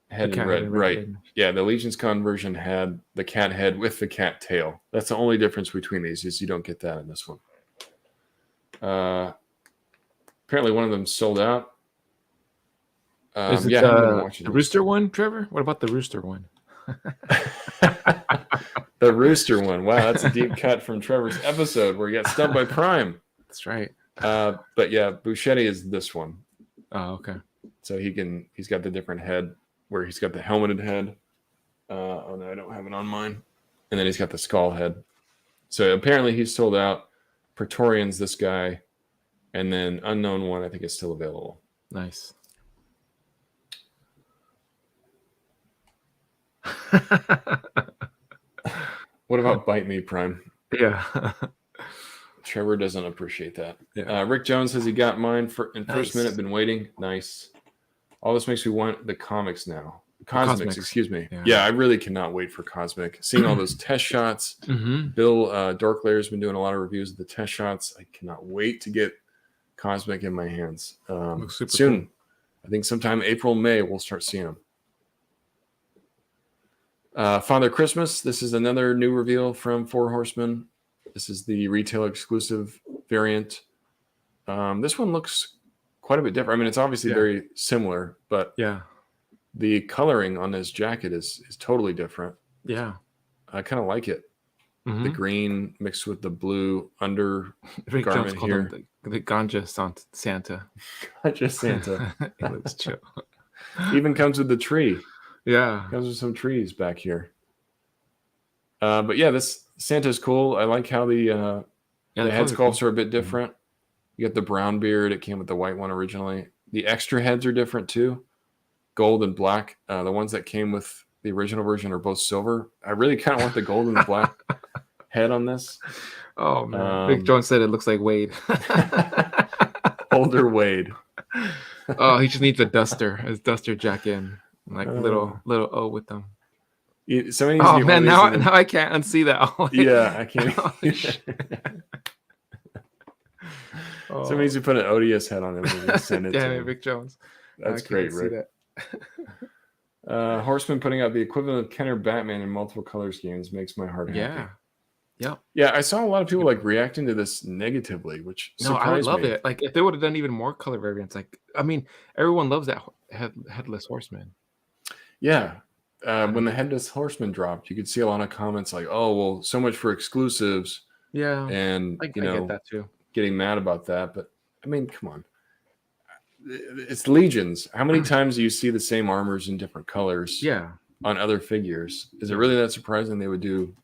Speaker 3: head in red. Right. Yeah, the Legions Con version had the cat head with the cat tail. That's the only difference between these is you don't get that in this one. Apparently one of them sold out.
Speaker 2: Is it the Rooster one, Trevor? What about the Rooster one?
Speaker 3: The Rooster one. Wow, that's a deep cut from Trevor's episode where he got stumped by Prime.
Speaker 2: That's right.
Speaker 3: But yeah, Buschetti is this one.
Speaker 2: Oh, okay.
Speaker 3: So he's got the different head where he's got the helmeted head. Oh no, I don't have it on mine. And then he's got the skull head. So apparently he's sold out. Praetorian's this guy. And then Unknown One I think is still available.
Speaker 2: Nice.
Speaker 3: What about Bite Me, Prime?
Speaker 2: Yeah.
Speaker 3: Trevor doesn't appreciate that.
Speaker 2: Yeah.
Speaker 3: Rick Jones says he got mine in first minute, been waiting. Nice. All this makes me want the comics now. Cosmics, excuse me. Yeah, I really cannot wait for Cosmic. Seeing all those test shots. Bill Dorklayer has been doing a lot of reviews of the test shots. I cannot wait to get Cosmic in my hands. Soon. Cool. I think sometime April, May, we'll start seeing them. Father Christmas. This is another new reveal from Four Horsemen. This is the retail exclusive variant. This one looks quite a bit different. I mean, it's obviously very similar, but the coloring on this jacket is totally different.
Speaker 2: Yeah.
Speaker 3: I kind of like it. The green mixed with the blue undergarment here.
Speaker 2: The Ganja Santa.
Speaker 3: Ganja Santa.
Speaker 2: It looks chill.
Speaker 3: Even comes with the tree.
Speaker 2: Yeah.
Speaker 3: Comes with some trees back here. But yeah, this Santa's cool. I like how the head sculpts are a bit different. You got the brown beard. It came with the white one originally. The extra heads are different too. Gold and black. The ones that came with the original version are both silver. I really kind of want the gold and the black head on this.
Speaker 2: Oh man. Big John said it looks like Wade.
Speaker 3: Older Wade.
Speaker 2: Oh, he just needs a duster. His duster jacket and like little O with them.
Speaker 3: Oh
Speaker 2: man, now I can't unsee that.
Speaker 3: Yeah, I can't. Somebody needs to put an Odious head on him and send it to him.
Speaker 2: Vic Jones.
Speaker 3: That's great, Rick. Horseman putting out the equivalent of Kenner Batman in multiple color schemes makes my heart happy. Yeah, I saw a lot of people like reacting to this negatively, which surprised
Speaker 2: I would love
Speaker 3: me.
Speaker 2: it. Like if they would have done even more color variants, like I mean, everyone loves that headless horseman.
Speaker 3: Yeah. When the Headless Horseman dropped, you could see a lot of comments like, "Oh, well, so much for exclusives."
Speaker 2: Yeah,
Speaker 3: and
Speaker 2: I get that too.
Speaker 3: Getting mad about that, but I mean, come on, it's Legions. How many times do you see the same armors in different colors?
Speaker 2: Yeah,
Speaker 3: on other figures, is it really that surprising they would do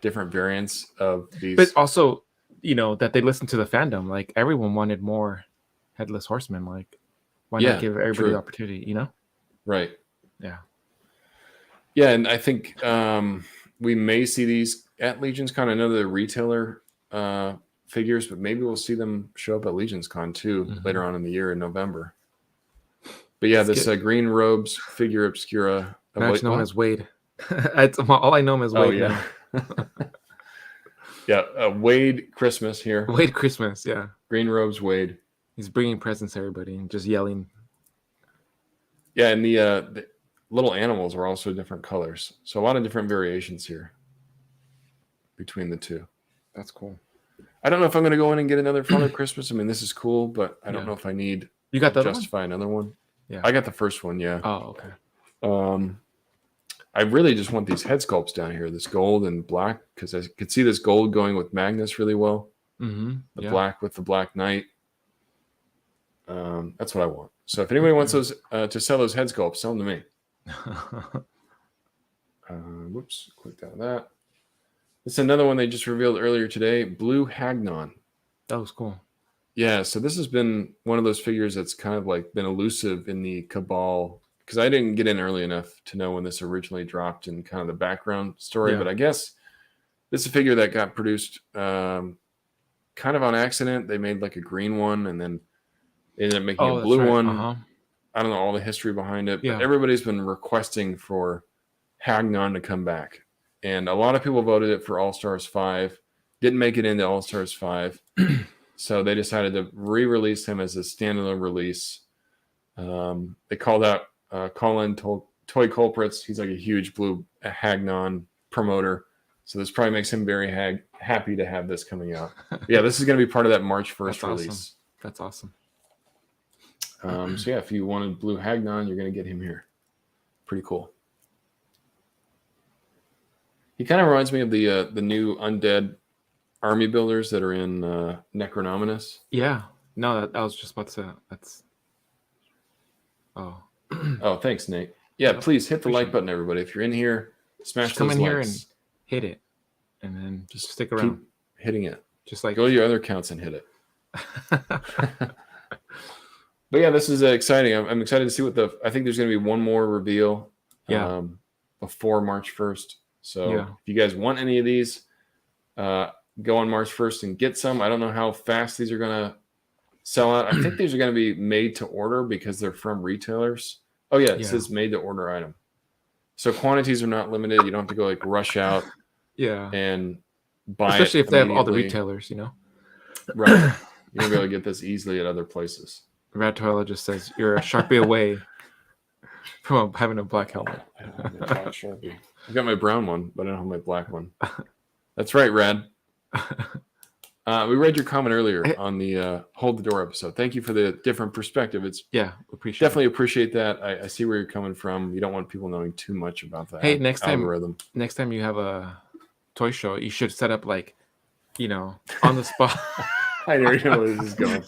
Speaker 3: different variants of these?
Speaker 2: But also, that they listen to the fandom. Like everyone wanted more Headless Horsemen. Like, why not give everybody the opportunity?
Speaker 3: Right.
Speaker 2: Yeah.
Speaker 3: Yeah, and I think we may see these at Legions Con. I know the retailer figures, but maybe we'll see them show up at Legion's Con too later on in the year in November. But yeah, this Green Robes figure obscura.
Speaker 2: I actually know him as Wade. All I know him as Wade.
Speaker 3: Oh yeah. Yeah, Wade Christmas here.
Speaker 2: Wade Christmas, yeah.
Speaker 3: Green Robes Wade.
Speaker 2: He's bringing presents to everybody and just yelling.
Speaker 3: Yeah, and the little animals are also different colors. So a lot of different variations here between the two.
Speaker 2: That's cool.
Speaker 3: I don't know if I'm going to go in and get another Father Christmas. I mean, this is cool, but I don't know if I need
Speaker 2: you got
Speaker 3: to justify another one.
Speaker 2: Yeah.
Speaker 3: I got the first one, yeah.
Speaker 2: Oh, okay.
Speaker 3: I really just want these head sculpts down here, this gold and black, because I could see this gold going with Magnus really well.
Speaker 2: Mm-hmm.
Speaker 3: The black with the Black Knight. That's what I want. So if anybody wants those to sell those head sculpts, sell them to me. Whoops, clicked out of that. This is another one they just revealed earlier today, Blue Hagnon.
Speaker 2: That was cool.
Speaker 3: Yeah, so this has been one of those figures that's kind of like been elusive in the Cabal, because I didn't get in early enough to know when this originally dropped in kind of the background story, but I guess this is a figure that got produced kind of on accident. They made like a green one, and then they ended up making a blue one. I don't know all the history behind it, but everybody's been requesting for Hagnon to come back. And a lot of people voted it for All-Stars 5. Didn't make it into All-Stars 5. So they decided to re-release him as a standalone release. They called out Colin Toy Culprits. He's like a huge Blue Hagnon promoter. So this probably makes him very happy to have this coming out. Yeah, this is going to be part of that March 1st release.
Speaker 2: That's awesome.
Speaker 3: So yeah, if you wanted Blue Hagnon, you're going to get him here. Pretty cool. He kind of reminds me of the new undead army builders that are in Necronominus.
Speaker 2: Yeah. No, I was just about to say that's. Oh.
Speaker 3: Oh, thanks, Nate. Yeah, please hit the like button, everybody. If you're in here, smash those likes. Come in here and
Speaker 2: hit it, and then just stick around.
Speaker 3: Keep hitting it.
Speaker 2: Just like
Speaker 3: go to your other accounts and hit it. But yeah, this is exciting. I'm excited to see I think there's going to be one more reveal. Before March 1st. So if you guys want any of these, go on March 1st and get some. I don't know how fast these are going to sell out. I think these are going to be made to order because they're from retailers. Oh yeah, it says made to order item. So quantities are not limited. You don't have to go like rush out. And buy
Speaker 2: especially
Speaker 3: it
Speaker 2: if they have all the retailers, you know.
Speaker 3: Right. You're gonna be able to get this easily at other places.
Speaker 2: Rad Toilet just says you're a Sharpie away from having a black helmet.
Speaker 3: I don't have a black Sharpie. I've got my brown one, but I don't have my black one. That's right, Rad. We read your comment earlier on the Hold the Door episode. Thank you for the different perspective. It's appreciate that. I see where you're coming from. You don't want people knowing too much about that.
Speaker 2: Hey, next
Speaker 3: algorithm.
Speaker 2: time you have a toy show, you should set up like, on the spot.
Speaker 3: I already know where this is going.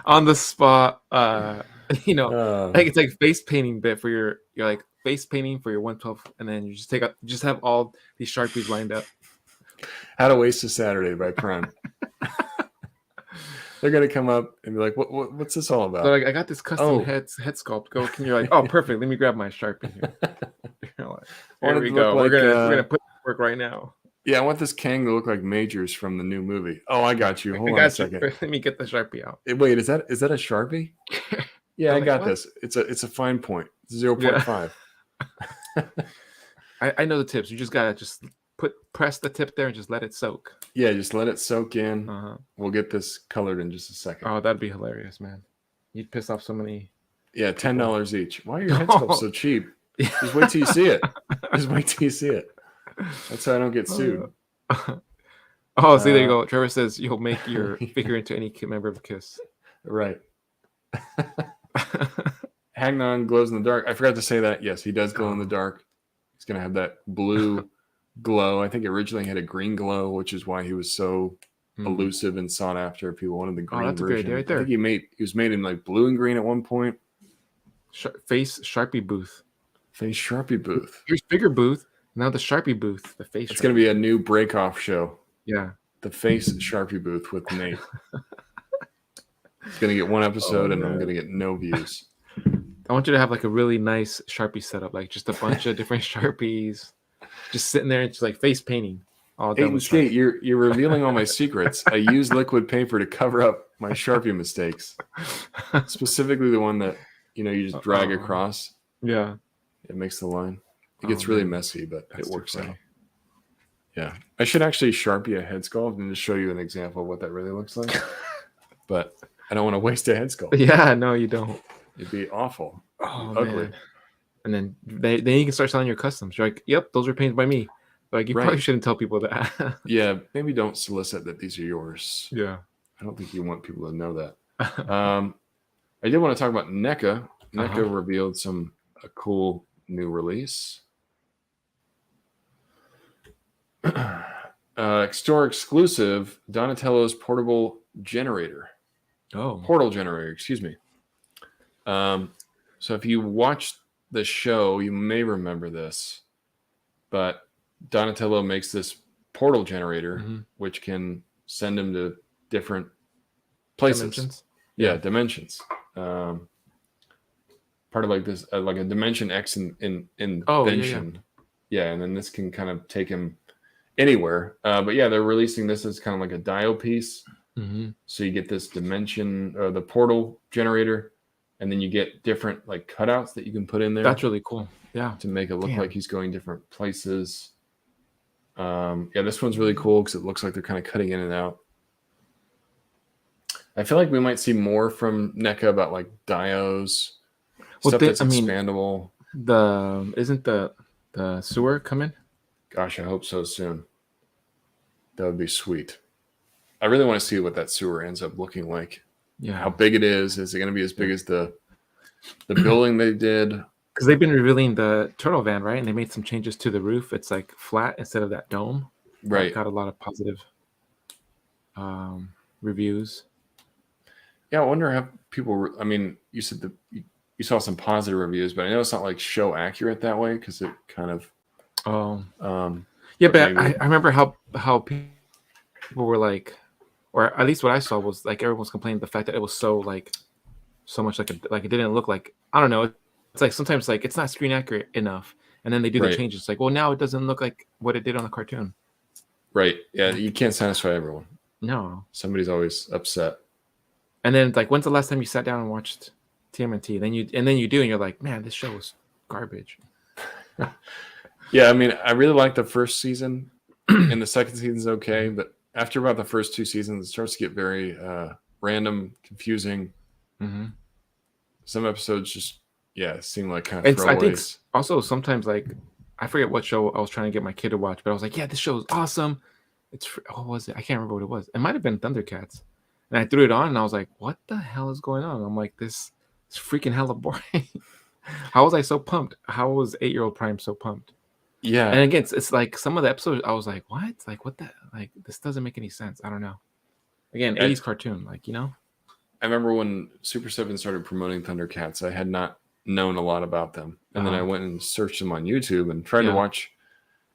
Speaker 2: On the spot, like it's like face painting bit for you're like face painting for your 112, and then you just have all these Sharpies lined up.
Speaker 3: How to Waste a Saturday by Prime. They're gonna come up and be like, "What's this all about?"
Speaker 2: So like, I got this custom head sculpt. Can you like? Oh, perfect. Let me grab my Sharpie here. Like, there we go. We're gonna put it to work right now.
Speaker 3: Yeah, I want this Kang to look like Majors from the new movie. Oh, I got you. Hold on a second.
Speaker 2: Let me get the Sharpie out.
Speaker 3: Wait, is that a Sharpie? Yeah, I got this. It's a fine point. 0.5.
Speaker 2: I know the tips. You just gotta press the tip there and just let it soak.
Speaker 3: Yeah, just let it soak in. We'll get this colored in just a second.
Speaker 2: Oh, that'd be hilarious, man. You'd piss off so many.
Speaker 3: Yeah, $10 each. Why are your head sculpts so cheap? Just wait till you see it. Just wait till you see it. That's how I don't get sued.
Speaker 2: Oh, see, there you go. Trevor says you'll make your figure into any member of KISS.
Speaker 3: Right. Hagnon glows in the dark. I forgot to say that. Yes, he does glow in the dark. He's going to have that blue glow. I think originally he had a green glow, which is why he was so elusive and sought after. People wanted the green version. Great idea right there. I think he was made in like blue and green at one point.
Speaker 2: Face Sharpie booth.
Speaker 3: Face Sharpie booth.
Speaker 2: Here's bigger booth. Now the Sharpie booth. The face.
Speaker 3: It's going to be a new break-off show.
Speaker 2: Yeah.
Speaker 3: The Face Sharpie booth with Nate. It's going to get one episode and I'm going to get no views.
Speaker 2: I want you to have like a really nice Sharpie setup, like just a bunch of different Sharpies, just sitting there and just like face painting. All done
Speaker 3: Aiden
Speaker 2: with
Speaker 3: Skate,
Speaker 2: Sharpie.
Speaker 3: you're revealing all my secrets. I use liquid paper to cover up my Sharpie mistakes, specifically the one that you just drag across.
Speaker 2: Yeah,
Speaker 3: It makes the line. It gets really messy, but
Speaker 2: That's
Speaker 3: it
Speaker 2: too
Speaker 3: works
Speaker 2: funny.
Speaker 3: out. Yeah, I should actually Sharpie a head sculpt and just show you an example of what that really looks like. But I don't want to waste a head sculpt.
Speaker 2: Yeah, no, you don't.
Speaker 3: It'd be awful.
Speaker 2: Oh
Speaker 3: Ugly.
Speaker 2: man. And then then you can start selling your customs. You're like, yep, those are painted by me. Like you probably
Speaker 3: Right.
Speaker 2: shouldn't tell people that.
Speaker 3: Yeah, maybe don't solicit that these are yours.
Speaker 2: Yeah.
Speaker 3: I don't think you want people to know that. I did want to talk about NECA. NECA revealed a cool new release. Store exclusive Donatello's portable generator. Portal generator, excuse me. So if you watched the show, you may remember this, but Donatello makes this portal generator, which can send him to different places.
Speaker 2: Dimensions?
Speaker 3: Yeah, dimensions. Part of like this, like a Dimension X invention. Yeah, and then this can kind of take him anywhere. But yeah, they're releasing this as kind of like a dial piece. So you get this dimension, the portal generator, and then you get different like cutouts that you can put in there.
Speaker 2: That's really cool. Yeah.
Speaker 3: To make it look like he's going different places. Yeah, this one's really cool because it looks like they're kind of cutting in and out. I feel like we might see more from NECA about like dios, stuff that's expandable.
Speaker 2: Isn't the sewer coming?
Speaker 3: Gosh, I hope so soon. That would be sweet. I really want to see what that sewer ends up looking like.
Speaker 2: Yeah.
Speaker 3: How big it is. Is it going to be as big as the building they did?
Speaker 2: Because they've been revealing the turtle van, right? And they made some changes to the roof. It's like flat instead of that dome.
Speaker 3: Right.
Speaker 2: Got a lot of positive reviews.
Speaker 3: Yeah, I wonder how people. I mean, you said you saw some positive reviews, but I know it's not like show accurate that way because it kind of.
Speaker 2: Yeah, but I remember how people were like, or at least what I saw was like everyone was complaining the fact that it was so much like it didn't look like, I don't know. It's like sometimes like it's not screen accurate enough, and then they do the changes. It's like, well, now it doesn't look like what it did on the cartoon.
Speaker 3: Right. Yeah, you can't satisfy everyone.
Speaker 2: No.
Speaker 3: Somebody's always upset.
Speaker 2: And then like, when's the last time you sat down and watched TMNT? Then you do, and you're like, man, this show was garbage.
Speaker 3: Yeah, I mean, I really like the first season, and the second season's okay, but after about the first two seasons, it starts to get very random, confusing. Some episodes just seem like kind of throwaways.
Speaker 2: I think also sometimes like I forget what show I was trying to get my kid to watch, but I was like, yeah, this show is awesome. What was it? I can't remember what it was. It might have been Thundercats. And I threw it on and I was like, what the hell is going on? I'm like, this is freaking hella boring. How was I so pumped? How was 8-year-old Prime so pumped?
Speaker 3: Yeah.
Speaker 2: And again, it's like some of the episodes I was like, what? Like, what the? Like, this doesn't make any sense. I don't know. Again, 80s cartoon, like, you know?
Speaker 3: I remember when Super 7 started promoting Thundercats, I had not known a lot about them. And then I went and searched them on YouTube and tried to watch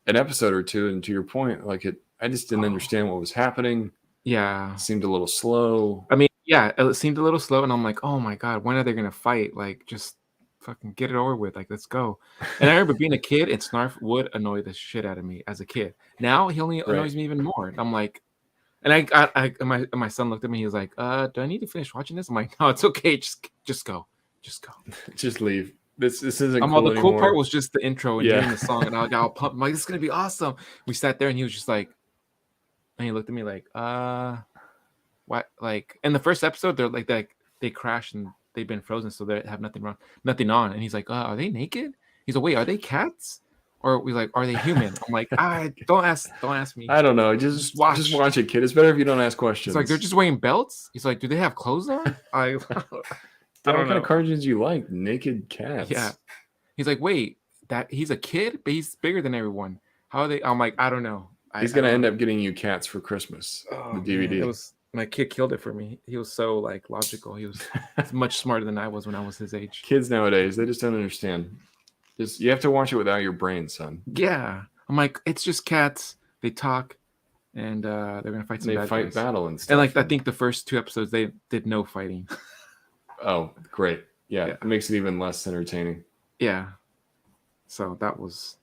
Speaker 3: an episode or two. And to your point, like I just didn't understand what was happening.
Speaker 2: Yeah.
Speaker 3: It seemed a little slow.
Speaker 2: I mean, yeah, it seemed a little slow. And I'm like, oh my God, when are they going to fight? Like, just fucking get it over with. Like, let's go. And I remember being a kid and Snarf would annoy the shit out of me as a kid. Now he only annoys me even more. And I'm like, and my son looked at me. He was like, do I need to finish watching this? I'm like, no, it's okay. Just go.
Speaker 3: Just leave. This isn't
Speaker 2: cool
Speaker 3: cool
Speaker 2: the
Speaker 3: anymore.
Speaker 2: cool part was just the intro and hearing the song, and I got pumped. I'm like, this is gonna be awesome. We sat there and he was just like, and he looked at me like, what? Like in the first episode, they're like they crashed and they've been frozen, so they have nothing on. And he's like, are they naked? He's like, wait, are they cats? Or we like, are they human? I'm like, don't ask me.
Speaker 3: I don't know. Just watch it, kid. It's better if you don't ask questions.
Speaker 2: It's like they're just wearing belts. He's like, do they have clothes on?
Speaker 3: What kind of cartoons you like? Naked cats.
Speaker 2: Yeah. He's like, wait, that he's a kid, but he's bigger than everyone. How are they? I'm like, I don't know.
Speaker 3: He's gonna end up getting you Cats for Christmas. The DVD.
Speaker 2: Man, my kid killed it for me. He was so like logical. He was much smarter than I was when I was his age.
Speaker 3: Kids nowadays, they just don't understand. You have to watch it without your brain, son.
Speaker 2: Yeah. I'm like, it's just cats. They talk, and they're gonna fight some bad guys.
Speaker 3: Battle and stuff.
Speaker 2: And like, I think the first 2 episodes they did no fighting.
Speaker 3: Oh, great. Yeah, it makes it even less entertaining.
Speaker 2: Yeah. So that was,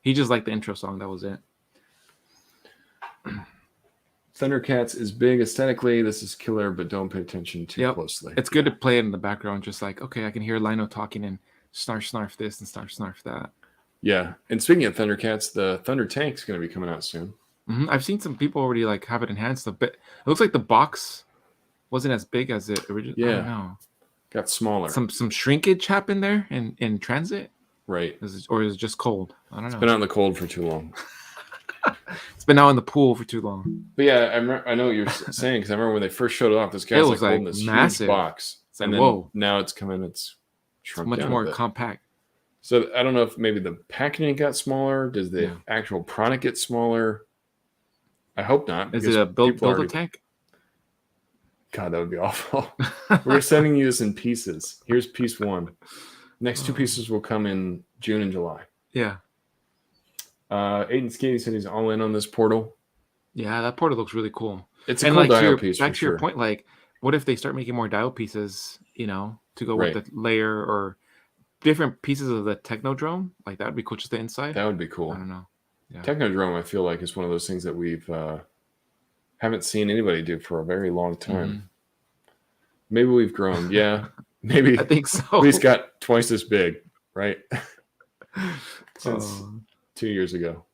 Speaker 2: he just liked the intro song. That was it.
Speaker 3: Thundercats is big aesthetically. This is killer, but don't pay attention too
Speaker 2: Yep.
Speaker 3: closely.
Speaker 2: It's good to play it in the background, just like, okay, I can hear Lino talking and snarf this and snarf that.
Speaker 3: Yeah. And speaking of Thundercats, the Thunder Tank's going to be coming out soon.
Speaker 2: I've seen some people already like have it enhanced a bit. It looks like the box wasn't as big as it originally.
Speaker 3: Yeah.
Speaker 2: I don't know.
Speaker 3: Got smaller.
Speaker 2: Some shrinkage happened there in transit.
Speaker 3: Right.
Speaker 2: Or is it just cold? I don't know.
Speaker 3: It's been out in the cold for too long.
Speaker 2: It's been out in the pool for too long.
Speaker 3: But yeah, I know what you're saying, because I remember when they first showed it off, this guy's
Speaker 2: was,
Speaker 3: holding
Speaker 2: like,
Speaker 3: this
Speaker 2: massive.
Speaker 3: huge box.
Speaker 2: It's like,
Speaker 3: and then
Speaker 2: whoa.
Speaker 3: now it's coming,
Speaker 2: It's
Speaker 3: it's shrunk
Speaker 2: much
Speaker 3: down
Speaker 2: more
Speaker 3: a bit.
Speaker 2: compact.
Speaker 3: So I don't know if maybe the packaging got smaller. Does the
Speaker 2: Yeah.
Speaker 3: actual product get smaller? I hope not.
Speaker 2: Is
Speaker 3: because
Speaker 2: it a build
Speaker 3: people
Speaker 2: a
Speaker 3: already-
Speaker 2: tank?
Speaker 3: God, that would be awful. We're sending you this in pieces. Here's piece 1. Next 2 pieces will come in June and July.
Speaker 2: Yeah.
Speaker 3: Aiden Skady said he's all in on this portal.
Speaker 2: Yeah, that portal looks really cool.
Speaker 3: It's a
Speaker 2: And
Speaker 3: cool
Speaker 2: like to
Speaker 3: dial
Speaker 2: your,
Speaker 3: piece
Speaker 2: back
Speaker 3: for
Speaker 2: to your
Speaker 3: sure.
Speaker 2: point, like, what if they start making more dial pieces, to go
Speaker 3: Right.
Speaker 2: with the layer or different pieces of the Technodrome? Like, that would be cool, just the inside.
Speaker 3: That would be cool.
Speaker 2: I don't know. Yeah.
Speaker 3: Technodrome, I feel like, is one of those things that we've haven't seen anybody do for a very long time.
Speaker 2: Mhm.
Speaker 3: Maybe we've grown. Yeah, maybe
Speaker 2: I think so.
Speaker 3: at least got twice as big, right? Since
Speaker 2: Oh.
Speaker 3: 2 years ago.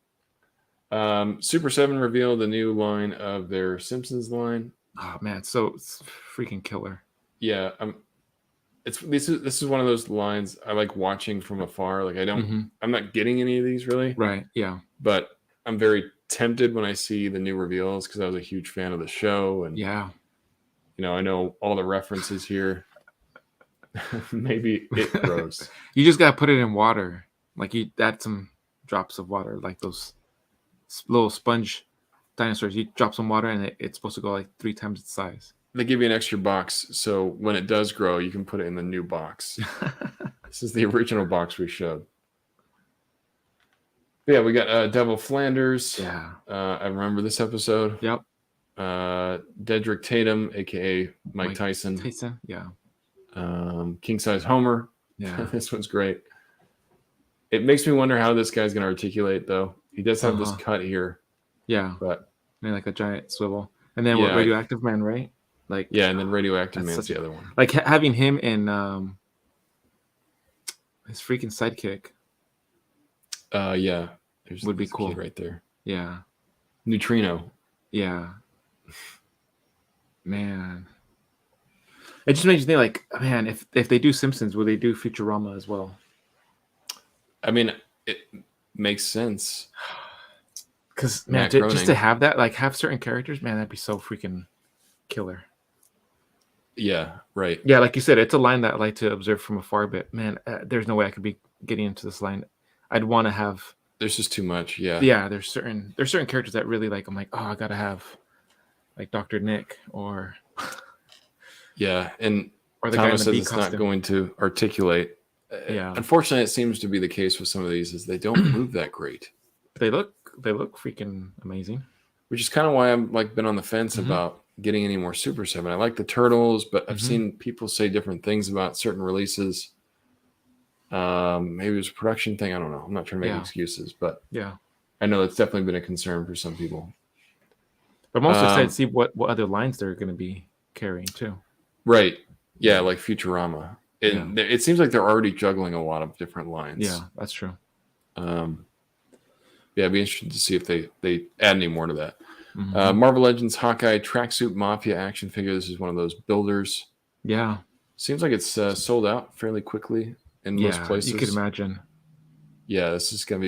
Speaker 3: Super 7 revealed a new line of their Simpsons line.
Speaker 2: Oh, man, it's freaking killer.
Speaker 3: Yeah, this is one of those lines I like watching from afar. Like I'm not getting any of these really,
Speaker 2: Right. Yeah.
Speaker 3: but I'm very tempted when I see the new reveals because I was a huge fan of the show, and
Speaker 2: Yeah.
Speaker 3: I know all the references here. Maybe it grows.
Speaker 2: You just gotta put it in water. Like, you add some drops of water, like those little sponge dinosaurs. You drop some water and it's supposed to go like 3 times its size.
Speaker 3: They give you an extra box, so when it does grow, you can put it in the new box. This is the original box we showed. Yeah, we got Devil Flanders.
Speaker 2: Yeah.
Speaker 3: I remember this episode.
Speaker 2: Yep.
Speaker 3: Dedrick Tatum, aka Mike Tyson.
Speaker 2: Tyson. Yeah.
Speaker 3: King Size Homer.
Speaker 2: Yeah.
Speaker 3: This one's great. It makes me wonder how this guy's going to articulate, though. He does have this cut here,
Speaker 2: Yeah.
Speaker 3: but
Speaker 2: And like a giant swivel. And then
Speaker 3: Yeah.
Speaker 2: Radioactive Man, right? Like,
Speaker 3: yeah, and then Radioactive
Speaker 2: That's
Speaker 3: Man's
Speaker 2: such
Speaker 3: the other one.
Speaker 2: like having him in his freaking sidekick.
Speaker 3: Yeah,
Speaker 2: Would be
Speaker 3: there's a
Speaker 2: cool.
Speaker 3: kid right there.
Speaker 2: Yeah.
Speaker 3: Neutrino.
Speaker 2: Yeah. Man. It just makes you think, like, man, if they do Simpsons, will they do Futurama as well?
Speaker 3: I mean, it makes sense.
Speaker 2: Because, man,
Speaker 3: Matt
Speaker 2: just
Speaker 3: Groening.
Speaker 2: to have that, like, have certain characters, man, that'd be so freaking killer.
Speaker 3: Yeah, right.
Speaker 2: Yeah, like you said, it's a line that I like to observe from afar, but, man, there's no way I could be getting into this line. I'd want to have,
Speaker 3: There's just too much. Yeah.
Speaker 2: yeah, there's certain characters that really, like, I'm like, oh, I gotta have, like, Dr. Nick or
Speaker 3: Yeah, and
Speaker 2: the
Speaker 3: Thomas
Speaker 2: guy in the
Speaker 3: says
Speaker 2: bee
Speaker 3: it's
Speaker 2: costume.
Speaker 3: not going to articulate.
Speaker 2: Yeah.
Speaker 3: Unfortunately, it seems to be the case with some of these is they don't move that great,
Speaker 2: They look freaking amazing.
Speaker 3: which is kind of why I'm like been on the fence
Speaker 2: Mhm.
Speaker 3: about getting any more Super 7. I like the Turtles, but I've
Speaker 2: Mhm.
Speaker 3: seen people say different things about certain releases. Maybe it was a production thing. I don't know. I'm not trying to make
Speaker 2: Yeah.
Speaker 3: excuses, but
Speaker 2: Yeah.
Speaker 3: I know that's definitely been a concern for some people.
Speaker 2: But I'm also excited
Speaker 3: Um,
Speaker 2: to see what other lines they're going to be carrying too.
Speaker 3: Right. Yeah, like Futurama. It seems like they're already juggling a lot of different lines.
Speaker 2: Yeah, that's true.
Speaker 3: Yeah, it'd be interesting to see if they add any more to that.
Speaker 2: Mhm.
Speaker 3: Marvel Legends Hawkeye Tracksuit Mafia action figure. This is one of those builders.
Speaker 2: Yeah.
Speaker 3: Seems like it's sold out fairly quickly in most places.
Speaker 2: You could imagine.
Speaker 3: Yeah, this is going to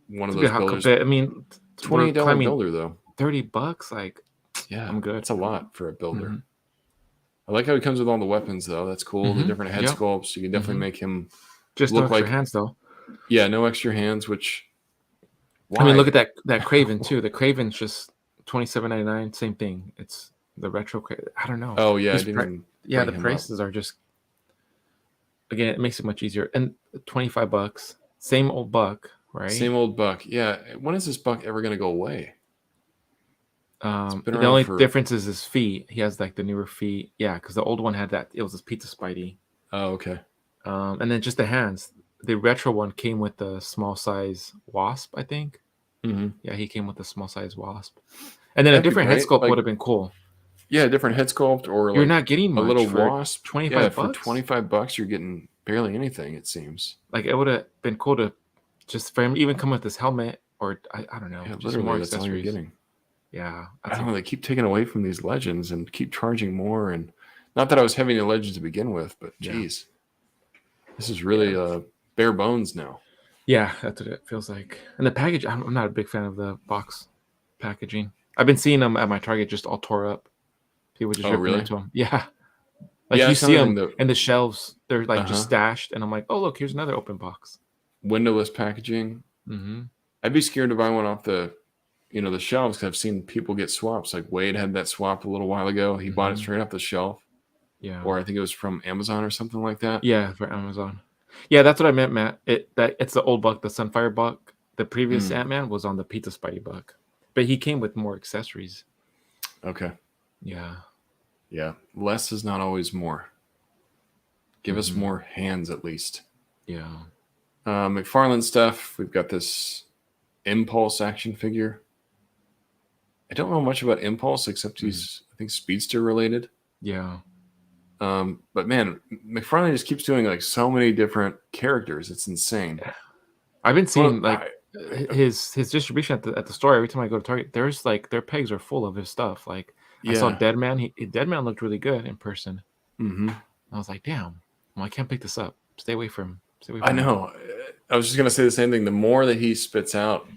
Speaker 3: be one of
Speaker 2: It's a
Speaker 3: those
Speaker 2: bit hot
Speaker 3: builders.
Speaker 2: bit. I mean, we're
Speaker 3: $28
Speaker 2: climbing
Speaker 3: builder, though.
Speaker 2: $30. Like,
Speaker 3: Yeah,
Speaker 2: I'm good.
Speaker 3: That's a lot for a builder.
Speaker 2: Mhm.
Speaker 3: I like how he comes with all the weapons, though. That's cool. The
Speaker 2: Mhm.
Speaker 3: different head
Speaker 2: Yep.
Speaker 3: sculpts. You can definitely
Speaker 2: Mhm.
Speaker 3: make him
Speaker 2: just
Speaker 3: look
Speaker 2: no extra
Speaker 3: like-
Speaker 2: hands though.
Speaker 3: Yeah, no extra hands, which
Speaker 2: I mean,
Speaker 3: why?
Speaker 2: look at that Craven too. The Craven's just $27.99. Same thing. It's the retro Craven. I don't know.
Speaker 3: Oh yeah, I
Speaker 2: His
Speaker 3: didn't
Speaker 2: pri-
Speaker 3: even
Speaker 2: yeah,
Speaker 3: bring
Speaker 2: the
Speaker 3: him up.
Speaker 2: prices are just, again, it makes it much easier. And $25, same old buck, right?
Speaker 3: Same old buck. Yeah. When is this buck ever going to go away? been
Speaker 2: The
Speaker 3: around
Speaker 2: only
Speaker 3: for-
Speaker 2: difference is his feet. He has like the newer feet. Yeah, because the old one had that. It was his Pizza Spidey.
Speaker 3: Oh, okay.
Speaker 2: And then just the hands. The retro one came with the small size wasp, I think.
Speaker 3: Mm-hmm.
Speaker 2: Yeah, he came with a small size Wasp, and then
Speaker 3: That'd
Speaker 2: a
Speaker 3: be
Speaker 2: different head
Speaker 3: great.
Speaker 2: sculpt
Speaker 3: Like,
Speaker 2: would have been cool.
Speaker 3: yeah, different head sculpt or
Speaker 2: You're
Speaker 3: like
Speaker 2: not getting
Speaker 3: a
Speaker 2: much
Speaker 3: little
Speaker 2: for
Speaker 3: Wasp.
Speaker 2: 25
Speaker 3: Yeah, for
Speaker 2: bucks.
Speaker 3: $25, you're getting barely anything. It seems.
Speaker 2: Like it would have been cool to just for him even come with this helmet or I don't know,
Speaker 3: Yeah,
Speaker 2: just more
Speaker 3: literally, that's all you're
Speaker 2: accessories.
Speaker 3: getting.
Speaker 2: Yeah,
Speaker 3: I don't know. They keep taking away from these legends and keep charging more. And not that I was heavy into legends to begin with, but geez, this is really bare bones now.
Speaker 2: Yeah, that's what it feels like. And the package, I'm not a big fan of the box packaging. I've been seeing them at my Target just all tore up. People just ripping into them. Yeah. Like
Speaker 3: Yeah,
Speaker 2: you
Speaker 3: that's
Speaker 2: see
Speaker 3: another
Speaker 2: them
Speaker 3: thing
Speaker 2: in the shelves, they're like just stashed, and I'm like, oh look, here's another open box.
Speaker 3: Windowless packaging.
Speaker 2: Mm-hmm.
Speaker 3: I'd be scared to buy one off the shelves because I've seen people get swaps. Like Wade had that swap a little while ago. He bought it straight off the shelf.
Speaker 2: Yeah.
Speaker 3: Or I think it was from Amazon or something like that.
Speaker 2: Yeah, for Amazon. Yeah, that's what I meant, Matt. It's the old buck, the Sunfire buck. The previous Ant-Man was on the Pizza Spidey buck, but he came with more accessories.
Speaker 3: Okay.
Speaker 2: Yeah.
Speaker 3: Yeah. Less is not always more. Give us more hands at least.
Speaker 2: Yeah.
Speaker 3: McFarlane stuff. We've got this Impulse action figure. I don't know much about Impulse except he's, I think, Speedster related.
Speaker 2: Yeah.
Speaker 3: But man, McFarlane just keeps doing like so many different characters. It's insane.
Speaker 2: I've been seeing his distribution at the store every time I go to Target. There's like their pegs are full of his stuff. Like I saw Deadman. Deadman looked really good in person.
Speaker 3: Mm-hmm.
Speaker 2: I was like, damn. Well, I can't pick this up. Stay away from him.
Speaker 3: I know. I was just gonna say the same thing. The more that he spits out,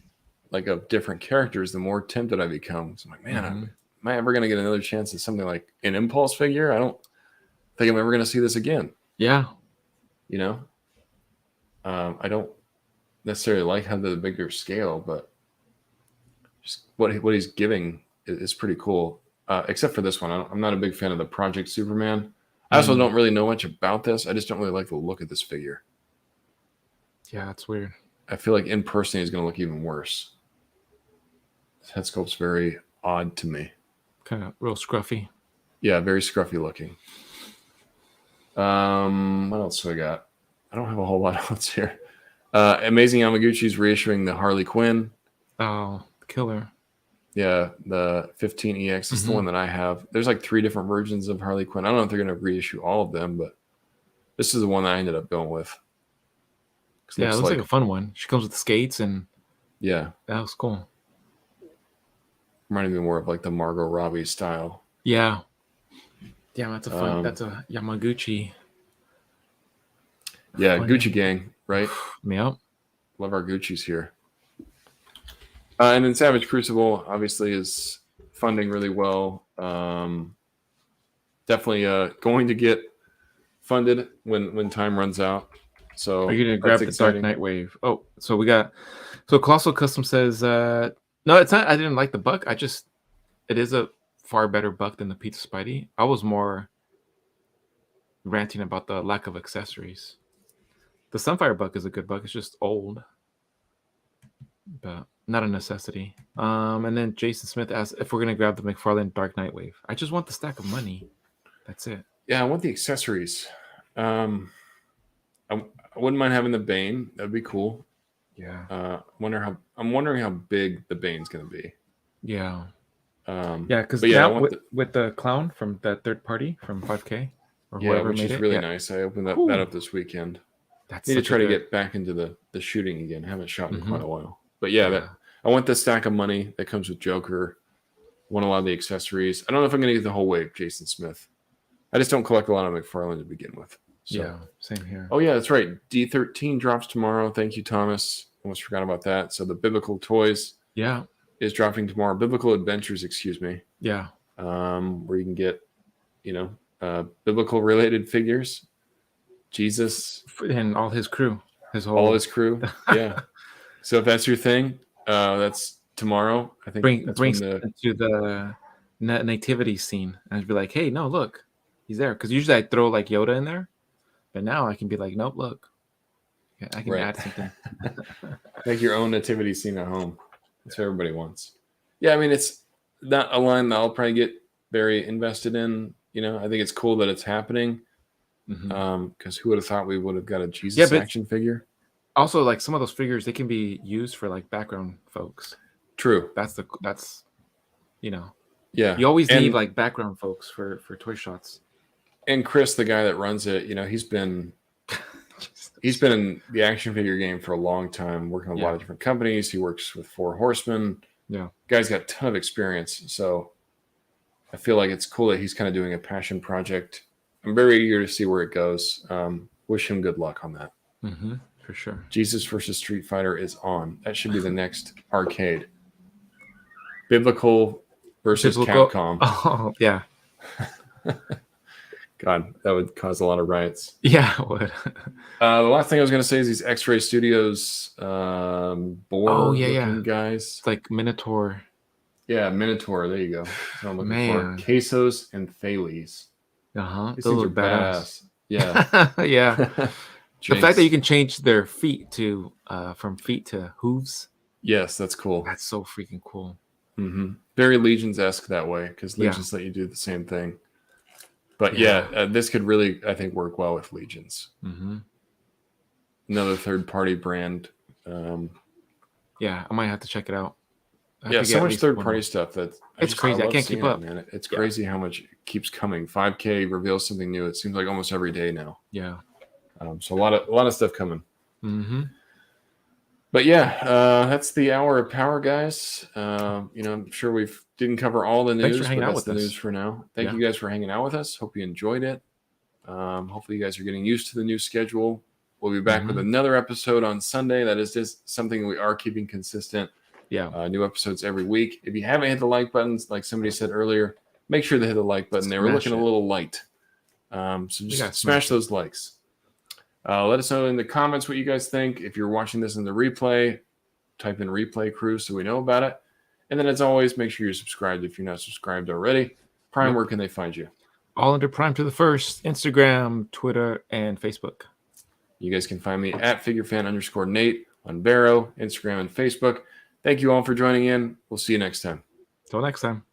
Speaker 3: like of different characters, the more tempted I become. So I'm like, man, am I ever gonna get another chance at something like an Impulse figure? I don't think I'm ever gonna see this again.
Speaker 2: Yeah.
Speaker 3: You know, I don't necessarily like how the bigger scale, but just what he's giving is pretty cool. Except for this one, I'm not a big fan of the Project Superman. I also don't really know much about this. I just don't really like the look of this figure.
Speaker 2: Yeah, it's weird.
Speaker 3: I feel like in person he's going to look even worse. His head sculpt's very odd to me.
Speaker 2: Kind of real scruffy.
Speaker 3: Yeah, very scruffy looking. What else do I got? I don't have a whole lot else here. Amazing Yamaguchi's reissuing the Harley Quinn.
Speaker 2: Oh, killer.
Speaker 3: Yeah, the 15EX is the one that I have. There's like 3 different versions of Harley Quinn. I don't know if they're going to reissue all of them, but this is the one that I ended up going with.
Speaker 2: Yeah, it looks like a fun one. She comes with skates and
Speaker 3: yeah,
Speaker 2: that was cool.
Speaker 3: Reminding me more of like the Margot Robbie style.
Speaker 2: Yeah. Yeah, that's a fun. That's a Yamaguchi.
Speaker 3: Yeah, funny. Gucci gang, right?
Speaker 2: Yep.
Speaker 3: Love our Gucci's here. And then Savage Crucible obviously is funding really well. Definitely going to get funded when time runs out. So
Speaker 2: are you gonna grab the Dark Knight Wave? Oh, so we got Colossal Custom says no, it's not. I didn't like the buck. It is a far better buck than the Pizza Spidey. I was more ranting about the lack of accessories. The Sunfire buck is a good buck. It's just old, but not a necessity. And then Jason Smith asked if we're gonna grab the McFarlane Dark Knight Wave. I just want the stack of money. That's it.
Speaker 3: Yeah, I want the accessories. I wouldn't mind having the Bane. That'd be cool.
Speaker 2: Yeah.
Speaker 3: I'm wondering how big the Bane's gonna be.
Speaker 2: Yeah.
Speaker 3: Yeah,
Speaker 2: because with the clown from that third party from 5K
Speaker 3: or whoever which made is really nice. I opened that up this weekend. Need to try to get back into the shooting again. I haven't shot in quite a while. But yeah, I want the stack of money that comes with Joker. I want a lot of the accessories. I don't know if I'm gonna get the whole wave, Jason Smith. I just don't collect a lot of McFarlane to begin with. So.
Speaker 2: Yeah, same here.
Speaker 3: Oh yeah, that's right. D13 drops tomorrow. Thank you, Thomas. Almost forgot about that. So the Biblical Toys, is dropping tomorrow. Biblical Adventures, excuse me.
Speaker 2: Yeah.
Speaker 3: Where you can get, biblical related figures, Jesus
Speaker 2: and all his crew,
Speaker 3: all his crew. Yeah. So if that's your thing, that's tomorrow. I think
Speaker 2: brings to the nativity scene and be like, hey, no, look, he's there. Because usually I throw like Yoda in there. But now I can be like, nope, look. Yeah, I can add something.
Speaker 3: Make your own nativity scene at home. That's what everybody wants. Yeah, I mean, it's not a line that I'll probably get very invested in. I think it's cool that it's happening. Because who would have thought we would have got a Jesus action figure?
Speaker 2: Also, like some of those figures, they can be used for like background folks.
Speaker 3: True.
Speaker 2: That's you know,
Speaker 3: Yeah.
Speaker 2: you always need
Speaker 3: And-
Speaker 2: like background folks for toy shots.
Speaker 3: And Chris, the guy that runs it, he's been in the action figure game for a long time, working with a lot of different companies. He works with Four Horsemen.
Speaker 2: Yeah.
Speaker 3: Guy's got a ton of experience. So I feel like it's cool that he's kind of doing a passion project. I'm very eager to see where it goes. Wish him good luck on that.
Speaker 2: Mm-hmm, for sure.
Speaker 3: Jesus versus Street Fighter is on. That should be the next arcade. Biblical versus Capcom.
Speaker 2: Oh, yeah.
Speaker 3: God, that would cause a lot of riots.
Speaker 2: Yeah, it would.
Speaker 3: The last thing I was going to say is these X-Ray Studios boar-looking guys.
Speaker 2: It's like Minotaur.
Speaker 3: Yeah, Minotaur. There you go. That's what I'm looking
Speaker 2: Man.
Speaker 3: for. Quesos and Thales.
Speaker 2: Uh-huh.
Speaker 3: These
Speaker 2: Those
Speaker 3: things
Speaker 2: are badass.
Speaker 3: Yeah.
Speaker 2: Yeah. The fact that you can change their feet to from feet to hooves.
Speaker 3: Yes, that's cool.
Speaker 2: That's so freaking cool.
Speaker 3: Mm-hmm. Very Legions-esque that way, because Legions let you do the same thing. But this could really, I think, work well with Legions.
Speaker 2: Mm-hmm.
Speaker 3: Another third-party brand.
Speaker 2: Yeah, I might have to check it out.
Speaker 3: So much third-party stuff that
Speaker 2: it's crazy. I can't keep up,
Speaker 3: man. It's crazy how much it keeps coming. 5K reveals something new. It seems like almost every day now.
Speaker 2: Yeah.
Speaker 3: So a lot of stuff coming.
Speaker 2: Mm-hmm.
Speaker 3: But that's the hour of power, guys. I'm sure we didn't cover all the news, but that's the news for now. Thank you guys for hanging out with us. Hope you enjoyed it. Hopefully you guys are getting used to the new schedule. We'll be back with another episode on Sunday. That is just something we are keeping consistent.
Speaker 2: Yeah.
Speaker 3: New episodes every week. If you haven't hit the like buttons, like somebody said earlier, make sure to hit the like button. They were looking a little light. So just smash those likes. Let us know in the comments what you guys think. If you're watching this in the replay, type in replay crew so we know about it. And then as always, make sure you're subscribed if you're not subscribed already. Prime, where can they find you?
Speaker 2: All under Prime to the First, Instagram, Twitter, and Facebook.
Speaker 3: You guys can find me at figurefan_Nate on Vero, Instagram, and Facebook. Thank you all for joining in. We'll see you next time.
Speaker 2: Till next time.